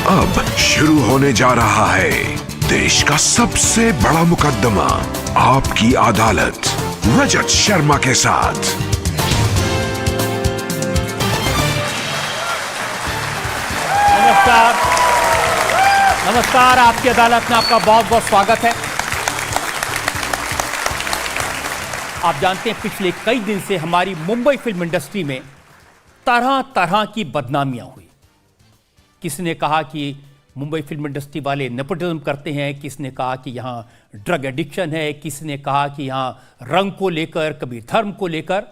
अब शुरू होने जा रहा है देश का सबसे बड़ा मुकदमा, आपकी अदालत, रजत शर्मा के साथ। नमस्कार, नमस्कार। आपकी अदालत में आपका बहुत बहुत स्वागत है। आप जानते हैं पिछले कई दिन से हमारी मुंबई फिल्म इंडस्ट्री में तरह तरह की बदनामियां हुई। किसने कहा कि मुंबई फिल्म इंडस्ट्री वाले नेपोटिज्म करते हैं, किसने कहा कि यहाँ ड्रग एडिक्शन है, किसने कहा कि यहाँ रंग को लेकर, कभी धर्म को लेकर।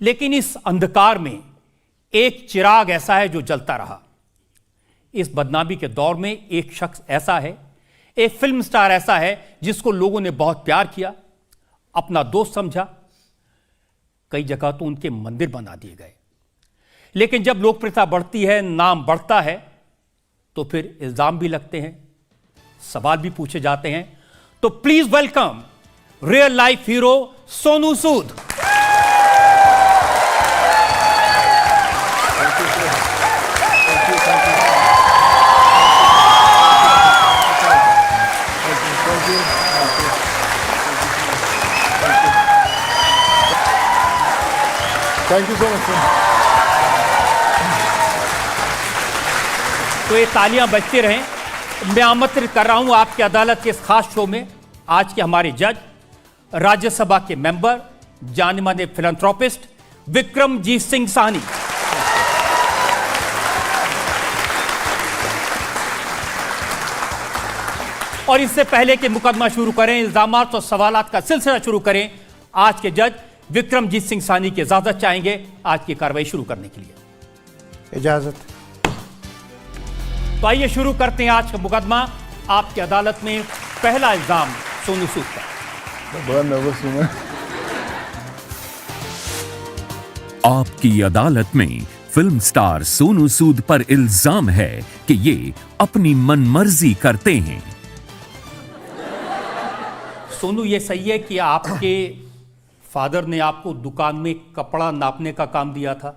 लेकिन इस अंधकार में एक चिराग ऐसा है जो जलता रहा। इस बदनामी के दौर में एक शख्स ऐसा है, एक फिल्म स्टार ऐसा है जिसको लोगों ने बहुत प्यार किया, अपना दोस्त समझा। कई जगह तो उनके मंदिर बना दिए गए। लेकिन जब लोकप्रियता बढ़ती है, नाम बढ़ता है, तो फिर इल्जाम भी लगते हैं, सवाल भी पूछे जाते हैं। तो please welcome real life hero Sonu Sood. Thank you so much sir. तो ये तालियां बजती रहें। मैं आमंत्रित कर रहा हूं आपकी अदालत के इस खास शो में आज के हमारे जज, राज्यसभा के मेंबर, जाने माने फिलैंथ्रोपिस्ट विक्रमजीत सिंह साहनी। और इससे पहले कि मुकदमा शुरू करें, इल्जामात और सवालात का सिलसिला शुरू करें, आज के जज विक्रमजीत सिंह साहनी की इजाजत चाहेंगे आज की कार्रवाई शुरू करने के लिए। इजाजत। तो आइए शुरू करते हैं आज का मुकदमा। आपकी अदालत में पहला इल्जाम सोनू सूद का। बड़ा नर्वस हूं मैं। आपकी अदालत में फिल्म स्टार सोनू सूद पर इल्जाम है कि ये अपनी मनमर्जी करते हैं। सोनू, ये सही है कि आपके फादर ने आपको दुकान में कपड़ा नापने का काम दिया था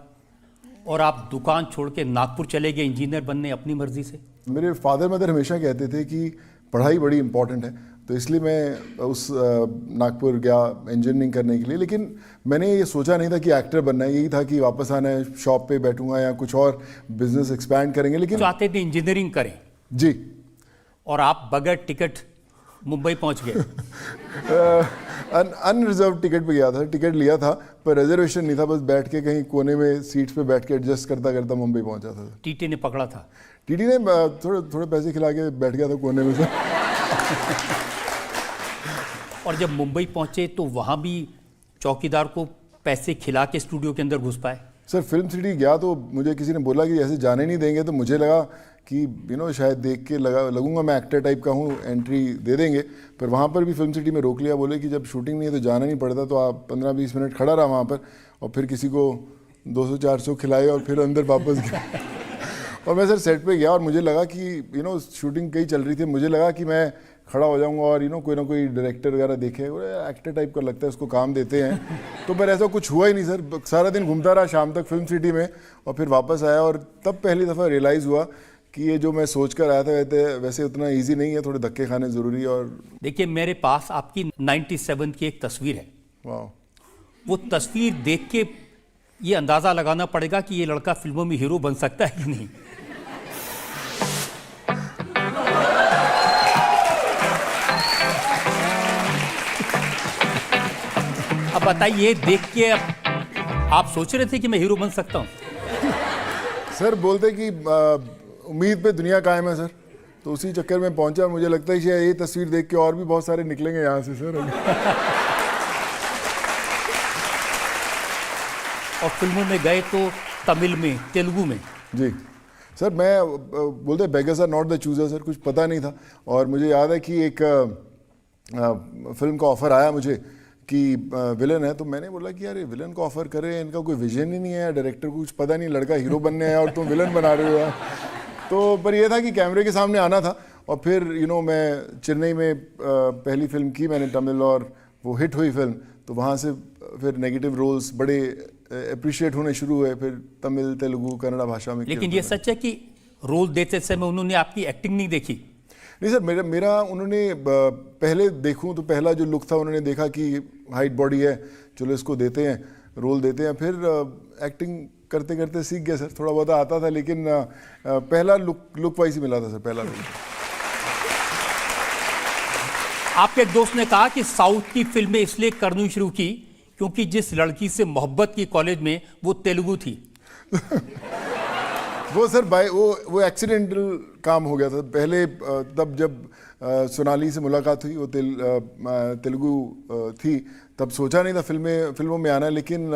और आप दुकान छोड़ के नागपुर चले गए इंजीनियर बनने अपनी मर्जी से? मेरे फादर मदर हमेशा कहते थे कि पढ़ाई बड़ी इंपॉर्टेंट है, तो इसलिए मैं उस नागपुर गया इंजीनियरिंग करने के लिए। लेकिन मैंने ये सोचा नहीं था कि एक्टर बनना है। यही था कि वापस आना है, शॉप पे बैठूंगा या कुछ और बिजनेस एक्सपैंड करेंगे। लेकिन चाहते थे इंजीनियरिंग करें जी, और आप बगैर टिकट मुंबई पहुंच गए। अनरिजर्व टिकट पे गया था, टिकट लिया था पर रिजर्वेशन नहीं था। बस बैठ के कहीं कोने में सीट्स पे बैठ के एडजस्ट करता करता मुंबई पहुंचा था। टीटी ने पकड़ा था? टीटी ने थोड़े थोड़े पैसे खिला के बैठ गया था कोने में से। और जब मुंबई पहुंचे तो वहां भी चौकीदार को पैसे खिला के स्टूडियो के अंदर घुस पाए? सर, फिल्म सिटी गया तो मुझे किसी ने बोला कि ऐसे जाने नहीं देंगे, तो मुझे लगा कि शायद देख के लगूंगा मैं एक्टर टाइप का हूँ, एंट्री दे देंगे। पर वहाँ पर भी फिल्म सिटी में रोक लिया। बोले कि जब शूटिंग नहीं है तो जाना नहीं पड़ता। तो आप 15-20 मिनट खड़ा रहा वहाँ पर और फिर किसी को 200-400 खिलाए और फिर अंदर वापस गया। और मैं सर सेट पे गया और मुझे लगा कि शूटिंग कहीं चल रही थी। मुझे लगा कि मैं खड़ा हो जाऊंगा और कोई ना कोई डायरेक्टर वगैरह देखे, एक्टर टाइप का लगता है, उसको काम देते हैं। तो पर ऐसा कुछ हुआ ही नहीं सर। सारा दिन घूमता रहा शाम तक फिल्म सिटी में और फिर वापस आया। और तब पहली दफ़ा रियलाइज़ हुआ कि ये जो मैं सोच कर आया था वैसे उतना ईजी नहीं है, थोड़े धक्के खाने ज़रूरी है। और देखिए, मेरे पास आपकी 97 की एक तस्वीर है। वाह। वो तस्वीर देख के ये अंदाज़ा लगाना पड़ेगा कि ये लड़का फिल्मों में हीरो बन सकता है कि नहीं। अब बताइए, देख के आप सोच रहे थे कि मैं हीरो बन सकता हूँ? सर बोलते कि उम्मीद पे दुनिया कायम है सर, तो उसी चक्कर में पहुंचा। मुझे लगता है कि ये तस्वीर देख के और भी बहुत सारे निकलेंगे यहाँ से सर। और फिल्मों में गए तो तमिल में, तेलुगु में? जी सर, मैं बोलते beggars are not the chooser sir, कुछ पता नहीं था। और मुझे याद है कि एक फिल्म का ऑफर आया मुझे कि विलन है, तो मैंने बोला कि यार ये विलन को ऑफर करे, इनका कोई विजन ही नहीं है, डायरेक्टर को कुछ पता नहीं, लड़का हीरो बनने आया और तुम विलन बना रहे हो यार। तो पर यह था कि कैमरे के सामने आना था। और फिर मैं चेन्नई में पहली फिल्म की मैंने तमिल, और वो हिट हुई फिल्म, तो वहाँ से फिर नेगेटिव रोल्स बड़े अप्रिशिएट होने शुरू हुए, फिर तमिल, तेलुगु, कन्नड़ा भाषा में। लेकिन ये सच है कि रोल देते समय उन्होंने आपकी एक्टिंग नहीं देखी? नहीं सर, मेरा उन्होंने पहले देखूं तो पहला जो लुक था उन्होंने देखा कि हाइट बॉडी है, चलो इसको देते हैं, रोल देते हैं। फिर एक्टिंग करते करते सीख गया सर, थोड़ा बहुत आता था, लेकिन पहला लुक वाइज ही मिला था सर, पहला लुक। आपके एक दोस्त ने कहा कि साउथ की फिल्में इसलिए करनी शुरू की क्योंकि जिस लड़की से मोहब्बत की कॉलेज में वो तेलुगु थी। वो सर वो एक्सीडेंटल काम हो गया था पहले। तब जब सोनाली से मुलाकात हुई, वो तेलुगु थी, तब सोचा नहीं था फिल्मों में आना, लेकिन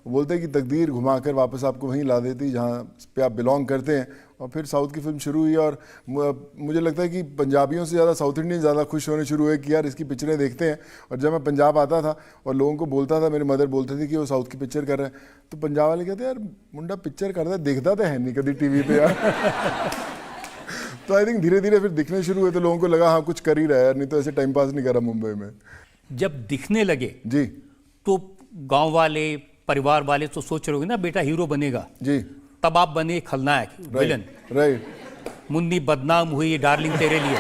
बोलते हैं कि तकदीर घुमाकर वापस आपको वहीं ला देती जहाँ पे आप बिलोंग करते हैं। और फिर साउथ की फिल्म शुरू हुई, और मुझे लगता है कि पंजाबियों से ज़्यादा साउथ इंडियन ज़्यादा खुश होने शुरू हुए कि यार इसकी पिक्चरें देखते हैं। और जब मैं पंजाब आता था और लोगों को बोलता था, मेरी मदर बोलती थी कि वो साउथ की पिक्चर कर रहे हैं, तो पंजाब वाले कहते यार मुंडा पिक्चर करता है, देखता तो है नहीं कभी टीवी पे यार। तो आई थिंक धीरे धीरे फिर दिखने शुरू हुए, तो लोगों को लगा हाँ कुछ कर ही रहा है यार, नहीं तो ऐसे टाइम पास नहीं कर रहा मुंबई में। जब दिखने लगे जी, तो गांव वाले, परिवार वाले तो सोच रहे होंगे ना बेटा हीरो बनेगा जी, तब आप बने खलनायक, विलन। राइट। मुन्नी बदनाम हुई डार्लिंग तेरे लिए।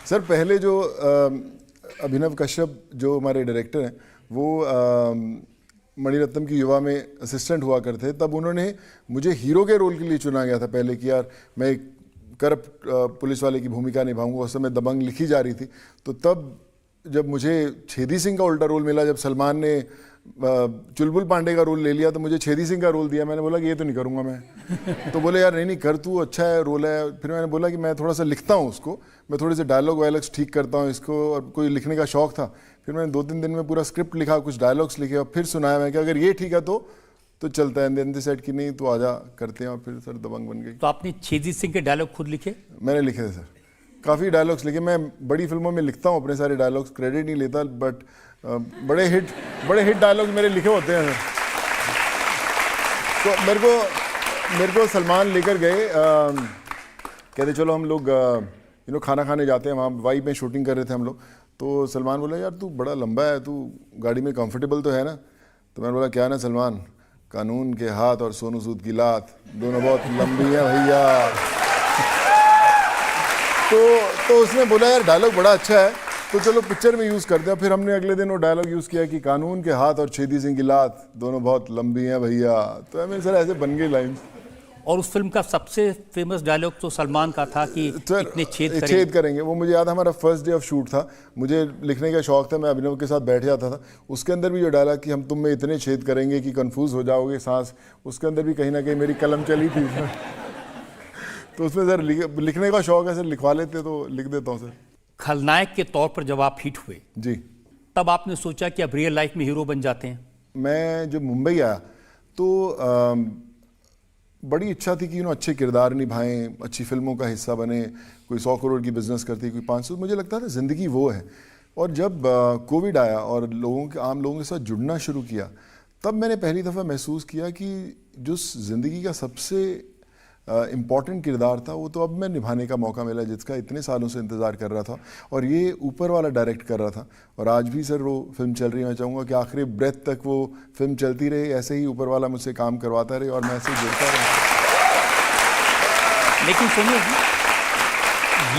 सर पहले जो अभिनव कश्यप जो हमारे डायरेक्टर हैं, वो मणिरत्नम की युवा में असिस्टेंट हुआ करते, तब उन्होंने मुझे हीरो के रोल के लिए चुना गया था पहले कि यार मैं एक करप्ट पुलिस वाले की भूमिका निभाऊंगा। उस समय दबंग लिखी जा रही थी, तो तब जब मुझे छेदी सिंह का उल्टा रोल मिला, जब सलमान ने चुलबुल पांडे का रोल ले लिया, तो मुझे छेदी सिंह का रोल दिया। मैंने बोला कि ये तो नहीं करूँगा मैं। तो बोले यार नहीं कर, तू अच्छा है, रोल है। फिर मैंने बोला कि मैं थोड़ा सा लिखता हूँ उसको, मैं थोड़े से डायलॉग वायलॉग्स ठीक करता हूँ इसको, और कोई लिखने का शौक था। फिर मैंने 2-3 दिन में पूरा स्क्रिप्ट लिखा, कुछ डायलॉग्स लिखे, और फिर सुनाया मैं कि अगर ये ठीक है तो चलता है। देन दे सेड कि नहीं तो आजा करते हैं, और फिर सर दबंग बन गई। तो आपने छेदी सिंह के डायलॉग खुद लिखे? मैंने लिखे थे सर, काफ़ी डायलॉग्स लिखे। मैं बड़ी फिल्मों में लिखता हूँ अपने सारे डायलॉग्स, क्रेडिट नहीं लेता, बट बड़े हिट डायलॉग मेरे लिखे होते हैं। तो मेरे को सलमान लेकर गए, कहते चलो हम लोग खाना खाने जाते हैं, वहाँ वाई में शूटिंग कर रहे थे हम लोग। तो सलमान बोला यार तू बड़ा लंबा है, तू गाड़ी में कंफर्टेबल तो है ना? तो मैंने बोला क्या ना सलमान, कानून के हाथ और सोनू सूद की लात दोनों बहुत लंबी हैं भैया। तो उसने बोला यार डायलॉग बड़ा अच्छा है, तो चलो पिक्चर में यूज़ करते हैं। फिर हमने अगले दिन वो डायलॉग यूज़ किया कि कानून के हाथ और छेदी सिंह की लात दोनों बहुत लंबी हैं भैया। तो हमें सर ऐसे बन गई लाइन। और उस फिल्म का सबसे फेमस डायलॉग तो सलमान का था कि इतने छेद करेंगे। वो मुझे याद है, हमारा फर्स्ट डे ऑफ शूट था, मुझे लिखने का शौक था, मैं अभिनव के साथ बैठ जाता था। उसके अंदर भी जो डायलॉग कि हम तुम में इतने छेद करेंगे कि कंफ्यूज हो जाओगे सांस, उसके अंदर भी कहीं ना कहीं मेरी कलम चली थी। तो उसमें सर लिखने का शौक है सर, लिखवा लेते तो लिख देता हूँ सर। खलनायक के तौर पर जब आप हिट हुए जी, तब आपने सोचा कि अब रियल लाइफ में हीरो बन जाते हैं? मैं जब मुंबई आया तो बड़ी इच्छा थी कि अच्छे किरदार निभाएं, अच्छी फिल्मों का हिस्सा बने। कोई 100 करोड़ की बिजनेस करती, कोई 500। मुझे लगता था ज़िंदगी वो है। और जब कोविड आया और आम लोगों के साथ जुड़ना शुरू किया, तब मैंने पहली दफ़ा महसूस किया कि जो ज़िंदगी का सबसे इम्पॉर्टेंट किरदार था, वो तो अब मैं निभाने का मौका मिला, जिसका इतने सालों से इंतज़ार कर रहा था। और ये ऊपर वाला डायरेक्ट कर रहा था, और आज भी सर वो फिल्म चल रही है। मैं चाहूँगा कि आखिरी ब्रेथ तक वो फिल्म चलती रहे, ऐसे ही ऊपर वाला मुझसे काम करवाता रहे और मैं ऐसे जुड़ता रहा। लेकिन सुनिए,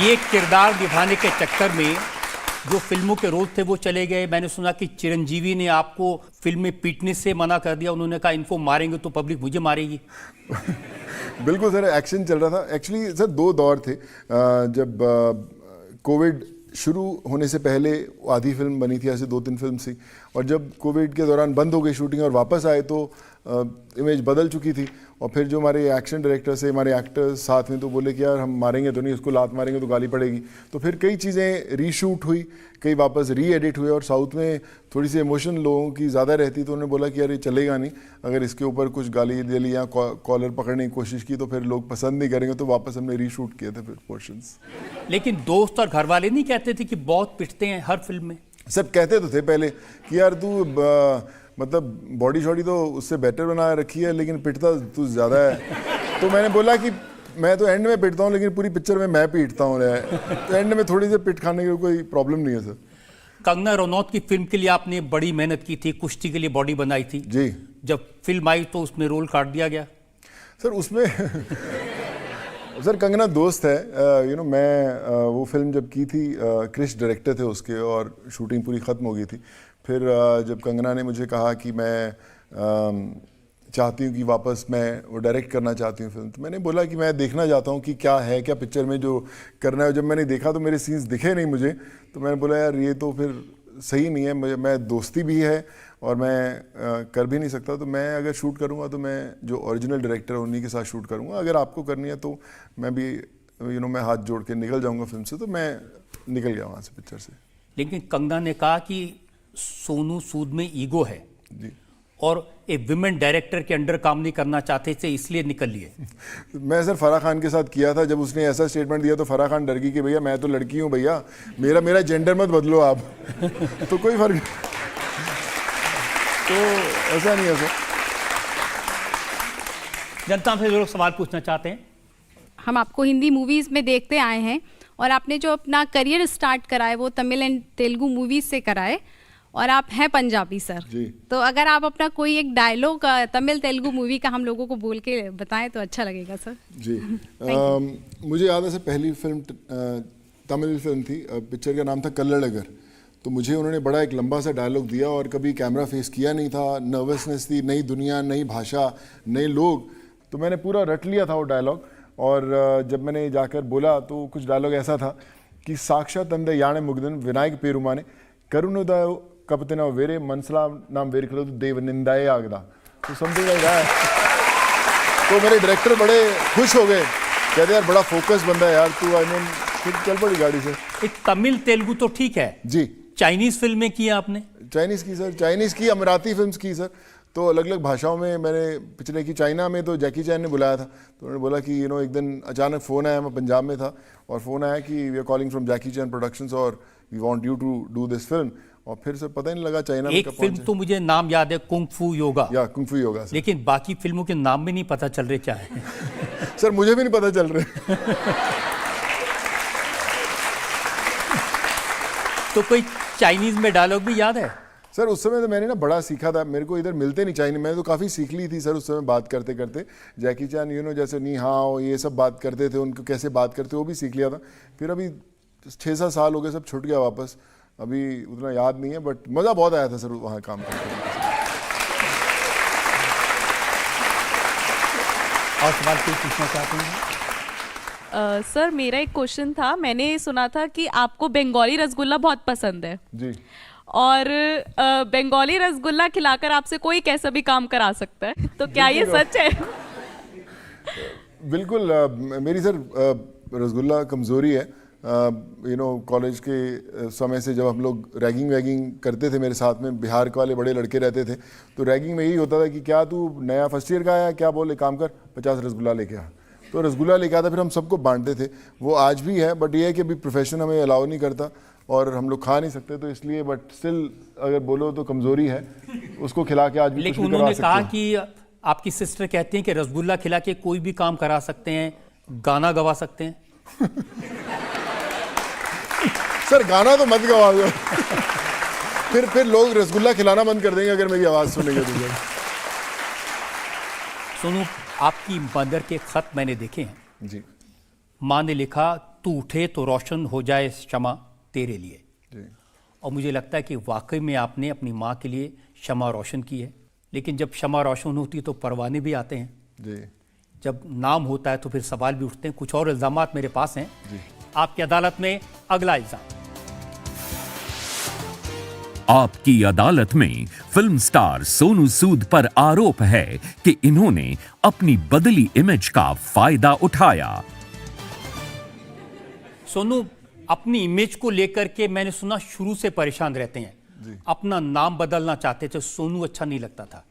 ये किरदार निभाने के चक्कर में जो फिल्मों के रोल थे वो चले गए। मैंने सुना कि चिरंजीवी ने आपको फिल्म में पीटने से मना कर दिया, उन्होंने कहा इनको मारेंगे तो पब्लिक मुझे मारेगी। बिल्कुल सर, एक्शन चल रहा था। एक्चुअली सर 2 दौर थे। जब कोविड शुरू होने से पहले आधी फिल्म बनी थी, ऐसे 2-3 फिल्म थी, और जब कोविड के दौरान बंद हो गई शूटिंग और वापस आए तो इमेज बदल चुकी थी। और फिर जो हमारे एक्शन डायरेक्टर से हमारे एक्टर्स साथ में तो बोले कि यार हम मारेंगे तो नहीं, उसको लात मारेंगे तो गाली पड़ेगी। तो फिर कई चीज़ें रीशूट हुई, कई वापस री-एडिट हुए। और साउथ में थोड़ी सी इमोशन लोगों की ज़्यादा रहती, तो उन्होंने बोला कि यार ये चलेगा नहीं, अगर इसके ऊपर कुछ गाली दे ली या कॉलर पकड़ने की कोशिश की तो फिर लोग पसंद नहीं करेंगे। तो वापस हमने रीशूट किए थे फिर पोर्शंस। लेकिन दोस्त और घर वाले नहीं कहते थे कि बहुत पिटते हैं हर फिल्म में? सब कहते तो थे पहले कि यार तू मतलब बॉडी शॉडी तो उससे बेटर बना रखी है, लेकिन पिटता तू ज़्यादा है। तो मैंने बोला कि मैं तो एंड में पिटता हूँ, लेकिन पूरी पिक्चर में मैं पीटता हूँ। तो एंड में थोड़ी सी पिट खाने की कोई प्रॉब्लम नहीं है सर। कंगना रनौत की फिल्म के लिए आपने बड़ी मेहनत की थी, कुश्ती के लिए बॉडी बनाई थी जी। जब फिल्म आई तो उसमें रोल काट दिया गया? सर उसमें सर कंगना दोस्त है, मैं वो फिल्म जब की थी, क्रिश डायरेक्टर थे उसके और शूटिंग पूरी ख़त्म हो गई थी। फिर जब कंगना ने मुझे कहा कि मैं चाहती हूँ कि वापस मैं वो डायरेक्ट करना चाहती हूँ फिल्म, तो मैंने बोला कि मैं देखना चाहता हूँ कि क्या है, क्या पिक्चर में जो करना है। जब मैंने देखा तो मेरे सीन्स दिखे नहीं मुझे, तो मैंने बोला यार ये तो फिर सही नहीं है, मैं दोस्ती भी है और मैं कर भी नहीं सकता, तो मैं अगर शूट करूँगा तो मैं जो ओरिजिनल डायरेक्टर है उन्हीं के साथ शूट करूँगा। अगर आपको करनी है तो मैं भी मैं हाथ जोड़ के निकल जाऊँगा फिल्म से। तो मैं निकल गया वहाँ से पिक्चर से। लेकिन कंगना ने कहा कि सोनू सूद में ईगो है जी, और एक विमेन डायरेक्टर के अंडर काम नहीं करना चाहते थे, इसलिए निकल लिए। मैं सर फराह खान के साथ किया था, जब उसने ऐसा स्टेटमेंट दिया तो फराह खान डर गई कि भैया मैं तो लड़की हूँ भैया, मेरा जेंडर मत बदलो आप। तो कोई फर्क तो ऐसा नहीं है सर। जनता से जो लोग सवाल पूछना चाहते हैं, हम आपको हिंदी मूवीज़ में देखते आए हैं और आपने जो अपना करियर स्टार्ट करा है वो तमिल एंड तेलुगु मूवीज़ से करा है और आप हैं पंजाबी सर जी। तो अगर आप अपना कोई एक डायलॉग तमिल तेलुगु मूवी का हम लोगों को बोल के बताएं तो अच्छा लगेगा सर। जी मुझे याद है सर, पहली फिल्म तमिल फिल्म थी, पिक्चर का नाम था कल्लड़गर। तो मुझे उन्होंने बड़ा एक लंबा सा डायलॉग दिया और कभी कैमरा फेस किया नहीं था, नर्वसनेस थी, नई दुनिया, नई भाषा, नए लोग, तो मैंने पूरा रट लिया था वो डायलॉग। और जब मैंने जाकर बोला तो कुछ डायलॉग ऐसा था कि साक्षात अंदे याने मुग्धन विनायक पेरुमाने करुणोदय कपतना वेरे मनसला नाम वेरे करो देव निंदाए आगदा, तो समथिंग लाइक दैट। तो मेरे डायरेक्टर बड़े खुश हो गए, कहते यार बड़ा फोकस बंदा है यार तू। फिर चल पड़ी गाड़ी से। तमिल तेलुगु तो ठीक है जी, चाइनीज फिल्में की आपने? चाइनीज़ की सर, चाइनीज़ की, अमराती फिल्म्स की सर। तो अलग अलग भाषाओं में मैंने पिछले की, चाइना में तो जैकी चैन ने बुलाया था, तो उन्होंने बोला कि एक दिन अचानक फ़ोन आया, मैं पंजाब में था और फ़ोन आया कि we are calling from Jackie Chan productions और we want you to do this film. और फिर से पता ही नहीं लगा चाइना में एक फिल्म तो मुझे नाम याद है, कुंग फू योगा, या कुंग फू योगा, लेकिन बाकी फिल्मों के नाम भी नहीं पता चल रहे क्या है। सर मुझे भी नहीं पता चल रहे। तो कोई चाइनीज में डायलॉग भी याद है? सर उस समय तो मैंने ना बड़ा सीखा था, मेरे को इधर मिलते नहीं चाइनीज, मैंने तो काफ़ी सीख ली थी सर उस समय बात करते करते। जैकी चैन जैसे नी हाओ ये सब बात करते थे, उनको कैसे बात करते वो भी सीख लिया था। फिर अभी 6-7 साल हो गए, सब छूट गया वापस, अभी उतना याद नहीं है, बट मज़ा बहुत आया था सर वहाँ काम करके। और सवाल कोई पूछना चाहते हैं? सर मेरा एक क्वेश्चन था, मैंने सुना था कि आपको बंगाली रसगुल्ला बहुत पसंद है जी, और बंगाली रसगुल्ला खिलाकर आपसे कोई कैसा भी काम करा सकता है, तो क्या ये सच है? बिल्कुल। मेरी सर रसगुल्ला कमज़ोरी है। कॉलेज के समय से जब हम लोग रैगिंग वैगिंग करते थे, मेरे साथ में बिहार के वाले बड़े लड़के रहते थे, तो रैगिंग में यही होता था कि क्या तू नया फर्स्ट ईयर का आया, क्या बोले काम कर 50 रसगुल्ला लेके आ। तो रसगुल्ला लेके आता, फिर हम सबको बांटते थे। वो आज भी है, बट ये है कि अभी प्रोफेशन हमें अलाउ नहीं करता और हम लोग खा नहीं सकते, तो इसलिए, बट स्टिल अगर बोलो तो कमज़ोरी है, उसको खिला के आज भी कुछ लेकिन भी करवा उन्होंने सकते कहा हैं। कि आपकी सिस्टर कहती हैं कि रसगुल्ला खिला के कोई भी काम करा सकते हैं, गाना गवा सकते हैं। सर गाना तो मत गवा दो। फिर लोग रसगुल्ला खिलाना बंद कर देंगे अगर मेरी आवाज़ सुनेंगे तो। सुनो, आपकी मदर के खत मैंने देखे हैं। जी माँ ने लिखा, तू उठे तो रोशन हो जाए क्षमा तेरे लिए। जी और मुझे लगता है कि वाकई में आपने अपनी माँ के लिए क्षमा रोशन की है। लेकिन जब क्षमा रोशन होती है तो परवाने भी आते हैं, जी जब नाम होता है तो फिर सवाल भी उठते हैं। कुछ और इल्ज़ामात मेरे पास हैं जी। आपकी अदालत में। अगला इल्ज़ाम, आपकी अदालत में फिल्म स्टार सोनू सूद पर आरोप है कि इन्होंने अपनी बदली इमेज का फायदा उठाया। सोनू अपनी इमेज को लेकर के मैंने सुना शुरू से परेशान रहते हैं, अपना नाम बदलना चाहते थे, सोनू अच्छा नहीं लगता था।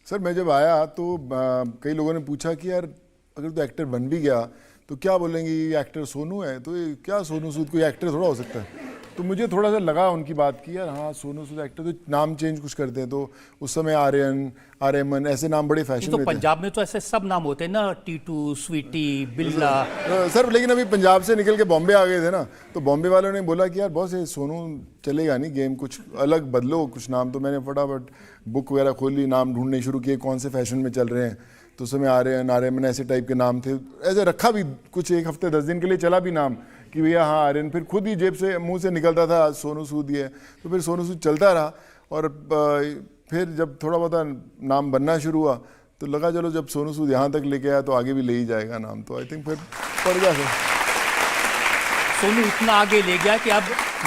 सर मैं जब आया तो कई लोगों ने पूछा कि यार अगर तो एक्टर बन भी गया तो क्या बोलेंगे ये एक्टर सोनू है, तो ये क्या सोनू सूद कोई एक्टर थोड़ा हो सकता है। तो मुझे थोड़ा सा लगा उनकी बात की, यार हाँ सोनू सूद एक्टर, तो नाम चेंज कुछ करते हैं। तो उस समय आर्यन, आर्यमन ऐसे नाम बड़े फैशन तो में थे। पंजाब में तो ऐसे सब नाम होते हैं ना, टीटू, स्वीटी, बिल्ला। सर लेकिन अभी पंजाब से निकल के बॉम्बे आ गए थे ना, तो बॉम्बे वालों ने बोला कि यार बॉस ये सोनू चलेगा नहीं, गेम कुछ अलग बदलो कुछ नाम। तो मैंने फटाफट बुक वगैरह खोल ली, नाम ढूंढने शुरू किए कौन से फैशन में चल रहे हैं। तो उस समय आर्यन ऐसे टाइप के नाम थे, ऐसे रखा भी कुछ 1 हफ्ते 10 दिन के लिए चला भी नाम कि भैया हाँ आर्यन, फिर खुद ही जेब से मुंह से निकलता था सोनू सूद ही है, तो फिर सोनू सूद चलता रहा। और फिर जब थोड़ा बहुत नाम बनना शुरू हुआ तो लगा चलो जब सोनू सूद यहाँ तक लेके आया तो आगे भी ले ही जाएगा नाम, तो आई थिंक फिर पड़ गया सर। सोनू इतना आगे ले गया कि अब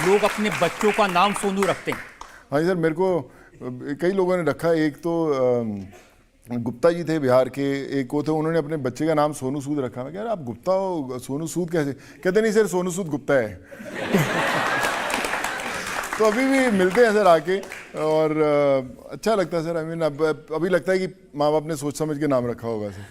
लोग अपने बच्चों का नाम सोनू रखते हैं। हाँ जी सर, मेरे को कई लोगों ने रखा है, एक तो गुप्ता जी थे बिहार के, एक वो थे, उन्होंने अपने बच्चे का नाम सोनू सूद रखा। मैं कह रहा आप गुप्ता हो, सोनू सूद कैसे? कहते नहीं सर सोनू सूद गुप्ता है। तो अभी भी मिलते हैं सर आके, और अच्छा लगता है सर। आई मीन अभी लगता है कि माँ बाप ने सोच समझ के नाम रखा होगा सर।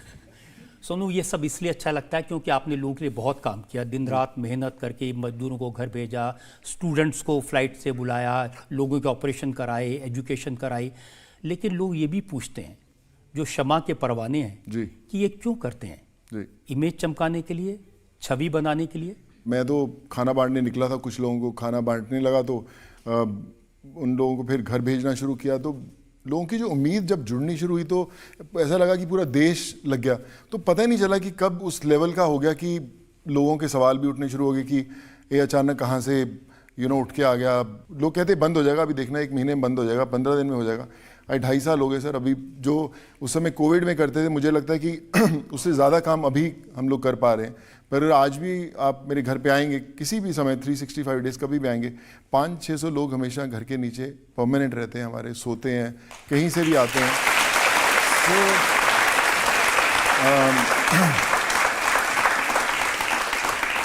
सोनू ये सब इसलिए अच्छा लगता है क्योंकि आपने लोगों के लिए बहुत काम किया, दिन रात मेहनत करके मजदूरों को घर भेजा, स्टूडेंट्स को फ्लाइट से बुलाया, लोगों के ऑपरेशन कराए, एजुकेशन कराई। लेकिन लोग ये भी पूछते हैं जो क्षमा के परवाने हैं जी कि ये क्यों करते हैं? जी, इमेज चमकाने के लिए, छवि बनाने के लिए? मैं तो खाना बांटने निकला था, कुछ लोगों को खाना बांटने लगा तो उन लोगों को फिर घर भेजना शुरू किया, तो लोगों की जो उम्मीद जब जुड़नी शुरू हुई तो ऐसा लगा कि पूरा देश लग गया। तो पता ही नहीं चला कि कब उस लेवल का हो गया कि लोगों के सवाल भी उठने शुरू हो गए कि ये अचानक कहाँ से उठ के आ गया। लोग कहते बंद हो जाएगा, अभी देखना 1 महीने में बंद हो जाएगा, 15 दिन में हो जाएगा। 2.5 साल हो गए सर। अभी जो उस समय कोविड में करते थे, मुझे लगता है कि उससे ज़्यादा काम अभी हम लोग कर पा रहे हैं। पर आज भी आप मेरे घर पे आएंगे किसी भी समय, 365 डेज कभी भी आएंगे, 500-600 लोग हमेशा घर के नीचे परमानेंट रहते हैं हमारे, सोते हैं, कहीं से भी आते हैं।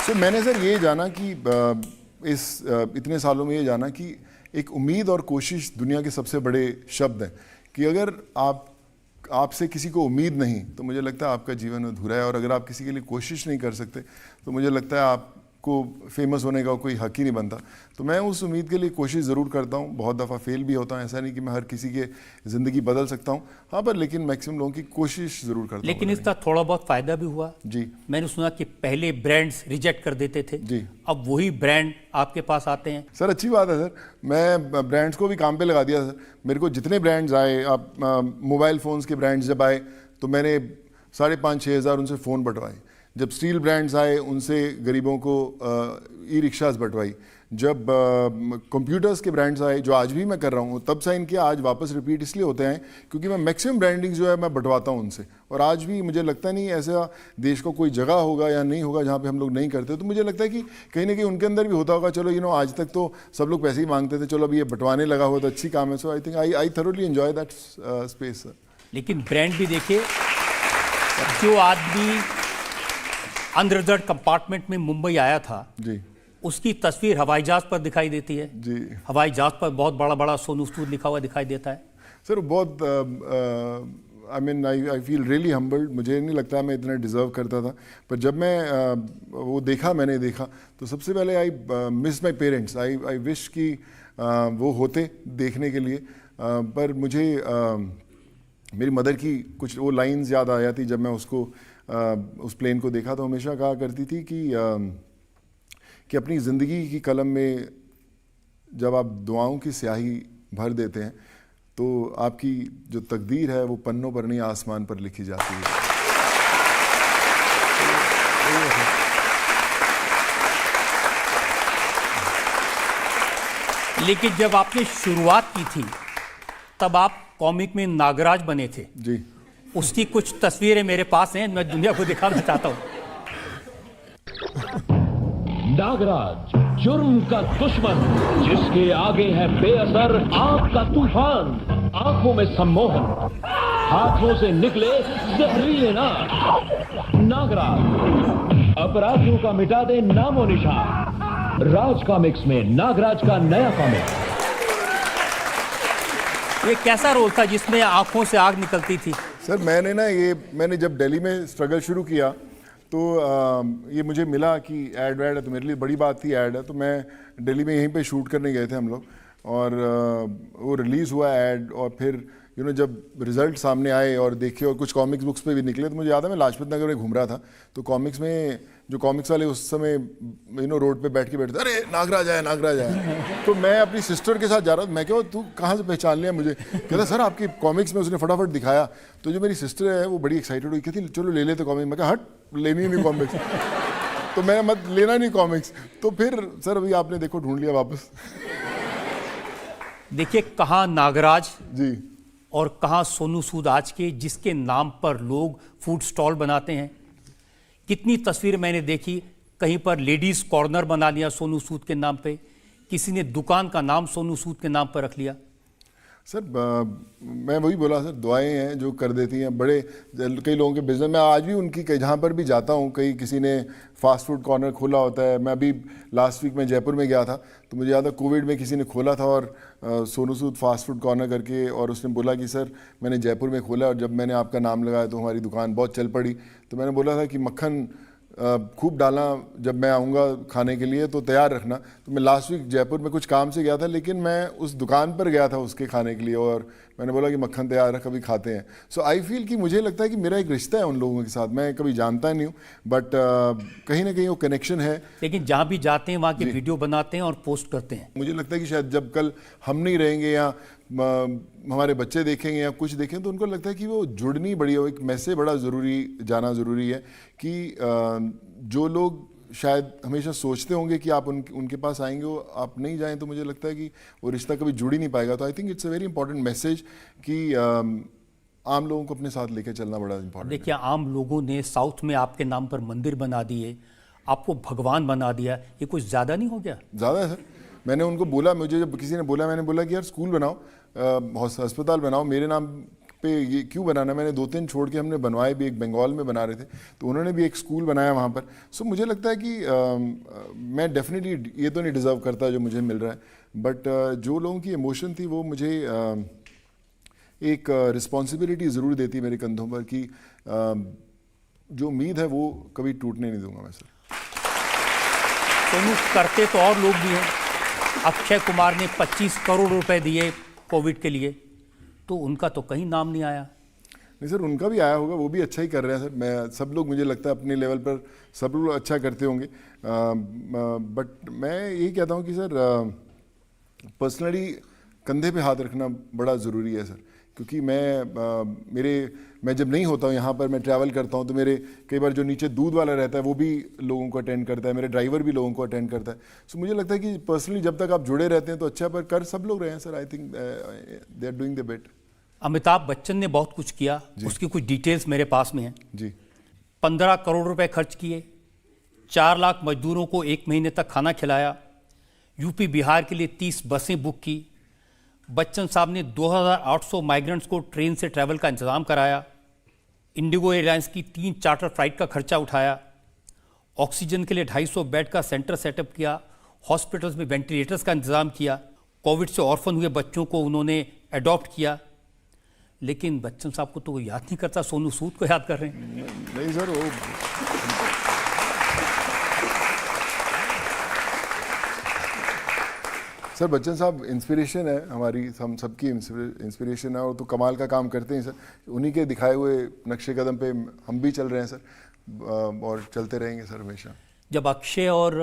तो मैंने सर ये जाना कि इतने सालों में ये जाना कि एक उम्मीद और कोशिश दुनिया के सबसे बड़े शब्द हैं, कि अगर आपसे किसी को उम्मीद नहीं तो मुझे लगता है आपका जीवन अधूरा है, और अगर आप किसी के लिए कोशिश नहीं कर सकते तो मुझे लगता है आपको फेमस होने का कोई हक ही नहीं बनता। तो मैं उस उम्मीद के लिए कोशिश ज़रूर करता हूँ, बहुत दफ़ा फेल भी होता हूँ, ऐसा नहीं कि मैं हर किसी के ज़िंदगी बदल सकता हूँ, हाँ, पर लेकिन मैक्सिमम लोगों की कोशिश ज़रूर करता हूँ। लेकिन इसका थोड़ा बहुत फ़ायदा भी हुआ जी। मैंने सुना कि पहले ब्रांड्स रिजेक्ट कर देते थे जी, अब वही ब्रांड आपके पास आते हैं। सर अच्छी बात है सर, मैं ब्रांड्स को भी काम पे लगा दिया सर। मेरे को जितने ब्रांड्स आए, आप मोबाइल फ़ोन्स के ब्रांड्स जब आए तो मैंने 5,500-6 हज़ार उनसे फ़ोन बंटवाए। जब स्टील ब्रांड्स आए उनसे गरीबों को ई-रिक्शास बंटवाई। जब कंप्यूटर्स के ब्रांड्स आए, जो आज भी मैं कर रहा हूँ, तब साइन किया, आज वापस रिपीट इसलिए होते हैं क्योंकि मैं मैक्सिमम ब्रांडिंग जो है मैं बंटवाता हूँ उनसे। और आज भी मुझे लगता नहीं ऐसा देश को कोई जगह होगा या नहीं होगा जहाँ पे हम लोग नहीं करते। तो मुझे लगता है कि कहीं ना कहीं उनके अंदर भी होता होगा, चलो आज तक तो सब लोग पैसे ही मांगते थे, चलो अब ये बंटवाने लगा हुआ तो अच्छी काम है। So I think I thoroughly enjoy that space sir. लेकिन ब्रांड भी देखिए, जो आदमी अनरिजर्व कंपार्टमेंट में मुंबई आया था जी, उसकी तस्वीर हवाई जहाज पर दिखाई देती है जी। हवाई जहाज पर बहुत बड़ा बड़ा सोनू सूद लिखा हुआ दिखाई देता है। सर बहुत आई फील रियली हम्बल्ड। मुझे नहीं लगता मैं इतना डिज़र्व करता था, पर जब मैं मैंने देखा तो सबसे पहले I miss my parents. I wish कि वो होते देखने के लिए, पर मुझे मेरी मदर की कुछ वो लाइंस याद आ जाती जब मैं उसको उस प्लेन को देखा। तो हमेशा कहा करती थी कि अपनी ज़िंदगी की कलम में जब आप दुआओं की स्याही भर देते हैं तो आपकी जो तकदीर है वो पन्नों पर नहीं आसमान पर लिखी जाती है। लेकिन जब आपने शुरुआत की थी तब आप कॉमिक में नागराज बने थे जी। उसकी कुछ तस्वीरें मेरे पास हैं, मैं दुनिया को दिखाना चाहता हूं। नागराज, जुर्म का दुश्मन, जिसके आगे है बेअसर आग का तूफान, आंखों में सम्मोहन, हाथों से निकले जहरीले नागराज, अपराधियों का मिटा दे नामो निशान। राज कॉमिक्स में नागराज का नया कॉमिक। ये कैसा रोल था जिसमें आंखों से आग निकलती थी? सर मैंने जब दिल्ली में स्ट्रगल शुरू किया तो ये मुझे मिला कि ऐड है, तो मेरे लिए बड़ी बात थी ऐड है। तो मैं दिल्ली में यहीं पे शूट करने गए थे हम लोग, और वो रिलीज़ हुआ ऐड, और फिर जब रिजल्ट सामने आए और देखे और कुछ कॉमिक्स बुक्स पे भी निकले, तो मुझे याद है मैं लाजपत नगर में घूम रहा था, तो कॉमिक्स में जो कॉमिक्स वाले उस समय रोड पे बैठ के बैठे थे, अरे नागराज आया, नागराज आया। तो मैं अपनी सिस्टर के साथ जा रहा था, मैं क्या तू कहाँ से पहचान लिया मुझे? कहता सर आपकी कॉमिक्स में। उसने फटाफट दिखाया, तो जो मेरी सिस्टर है वो बड़ी एक्साइटेड हुई, कहती चलो ले लेते कॉमिक्स। मैं कहा हट, लेनी नहीं कॉमिक्स। तो मैं मत लेना नहीं कॉमिक्स। तो फिर सर अभी आपने देखो ढूंढ लिया वापस। देखिए कहाँ नागराज जी और कहाँ सोनू सूद आज के, जिसके नाम पर लोग फूड स्टॉल बनाते हैं। कितनी तस्वीर मैंने देखी, कहीं पर लेडीज कॉर्नर बना लिया सोनू सूद के नाम पे, किसी ने दुकान का नाम सोनू सूद के नाम पर रख लिया। सर मैं वही बोला सर, दुआएं हैं जो कर देती हैं। बड़े कई लोगों के बिजनेस में आज भी उनकी, जहाँ पर भी जाता हूँ, कहीं किसी ने फास्ट फूड कॉर्नर खोला होता है। मैं अभी लास्ट वीक में जयपुर में गया था, तो मुझे याद है कोविड में किसी ने खोला था और Sonu Sood fast food corner करके, और उसने बोला कि सर मैंने जयपुर में खोला और जब मैंने आपका नाम लगाया तो हमारी दुकान बहुत चल पड़ी। तो मैंने बोला था कि मक्खन खूब डालना, जब मैं आऊँगा खाने के लिए तो तैयार रखना। तो मैं लास्ट वीक जयपुर में कुछ काम से गया था, लेकिन मैं उस दुकान पर गया था उसके खाने के लिए, और मैंने बोला कि मक्खन तैयार रख, कभी खाते हैं। सो आई फील कि मुझे लगता है कि मेरा एक रिश्ता है उन लोगों के साथ, मैं कभी जानता नहीं हूँ, बट कहीं ना कहीं वो कनेक्शन है। लेकिन जहाँ भी जाते हैं वहाँ की वीडियो बनाते हैं और पोस्ट करते हैं। मुझे लगता है कि शायद जब कल हम नहीं रहेंगे या हमारे बच्चे देखेंगे या कुछ देखें, तो उनको लगता है कि वो जुड़नी बड़ी हो, एक मैसेज बड़ा ज़रूरी जाना ज़रूरी है कि जो लोग शायद हमेशा सोचते होंगे कि आप उनके पास आएंगे, वो आप नहीं जाएं, तो मुझे लगता है कि वो रिश्ता कभी जुड़ ही नहीं पाएगा। तो I think it's a very important message कि आम लोगों को अपने साथ लेकर चलना बड़ा इंपॉर्टेंट है। देखिए आम लोगों ने साउथ में आपके नाम पर मंदिर बना दिए, आपको भगवान बना दिया, ये कुछ ज़्यादा नहीं हो गया? ज़्यादा है सर। मैंने उनको बोला, मुझे जब किसी ने बोला, मैंने बोला कि यार स्कूल बनाओ, अस्पताल बनाओ, मेरे नाम पे ये क्यों बनाना। मैंने 2-3 छोड़ के हमने बनवाए भी, एक बंगाल में बना रहे थे, तो उन्होंने भी एक स्कूल बनाया वहाँ पर। सो मुझे लगता है कि मैं डेफिनेटली ये तो नहीं डिज़र्व करता जो मुझे मिल रहा है, बट जो लोगों की इमोशन थी वो मुझे एक रिस्पॉन्सिबिलिटी ज़रूर देती है मेरे कंधों पर कि जो उम्मीद है वो कभी टूटने नहीं दूंगा मैं सर। सोनू करते तो और लोग भी हैं। अक्षय कुमार ने 25 करोड़ रुपए दिए कोविड के लिए, तो उनका तो कहीं नाम नहीं आया। नहीं सर, उनका भी आया होगा, वो भी अच्छा ही कर रहे हैं सर। मैं सब लोग, मुझे लगता है अपने लेवल पर सब लोग अच्छा करते होंगे, बट मैं यही कहता हूँ कि सर पर्सनली कंधे पे हाथ रखना बड़ा ज़रूरी है सर, क्योंकि मैं जब नहीं होता हूँ यहाँ पर, मैं ट्रैवल करता हूँ, तो मेरे कई बार जो नीचे दूध वाला रहता है वो भी लोगों को अटेंड करता है, मेरे ड्राइवर भी लोगों को अटेंड करता है। सो मुझे लगता है कि पर्सनली जब तक आप जुड़े रहते हैं तो अच्छा, पर कर सब लोग रहे हैं sir. I think they are doing the best. Amitabh Bachchan ने बहुत कुछ किया, उसकी कुछ डिटेल्स मेरे पास में हैं जी। 15 करोड़ रुपए खर्च किए, 4 लाख मजदूरों को 1 महीने तक खाना खिलाया, यूपी बिहार के लिए 30 बसें बुक की। बच्चन साहब ने 2800 माइग्रेंट्स को ट्रेन से ट्रैवल का इंतज़ाम कराया, इंडिगो एयरलाइंस की 3 चार्टर फ्लाइट का खर्चा उठाया, ऑक्सीजन के लिए 250 बेड का सेंटर सेटअप किया, हॉस्पिटल्स में वेंटिलेटर्स का इंतज़ाम किया, कोविड से ऑर्फन हुए बच्चों को उन्होंने अडॉप्ट किया। लेकिन बच्चन साहब को तो वो याद नहीं करता, सोनू सूद को याद कर रहे हैं। नहीं सर, वो सर बच्चन साहब इंस्पिरेशन है हमारी, हम सबकी इंस्पिरेशन है, और तो कमाल का काम करते हैं सर। उन्हीं के दिखाए हुए नक्शे कदम पे हम भी चल रहे हैं सर, और चलते रहेंगे सर हमेशा। जब अक्षय और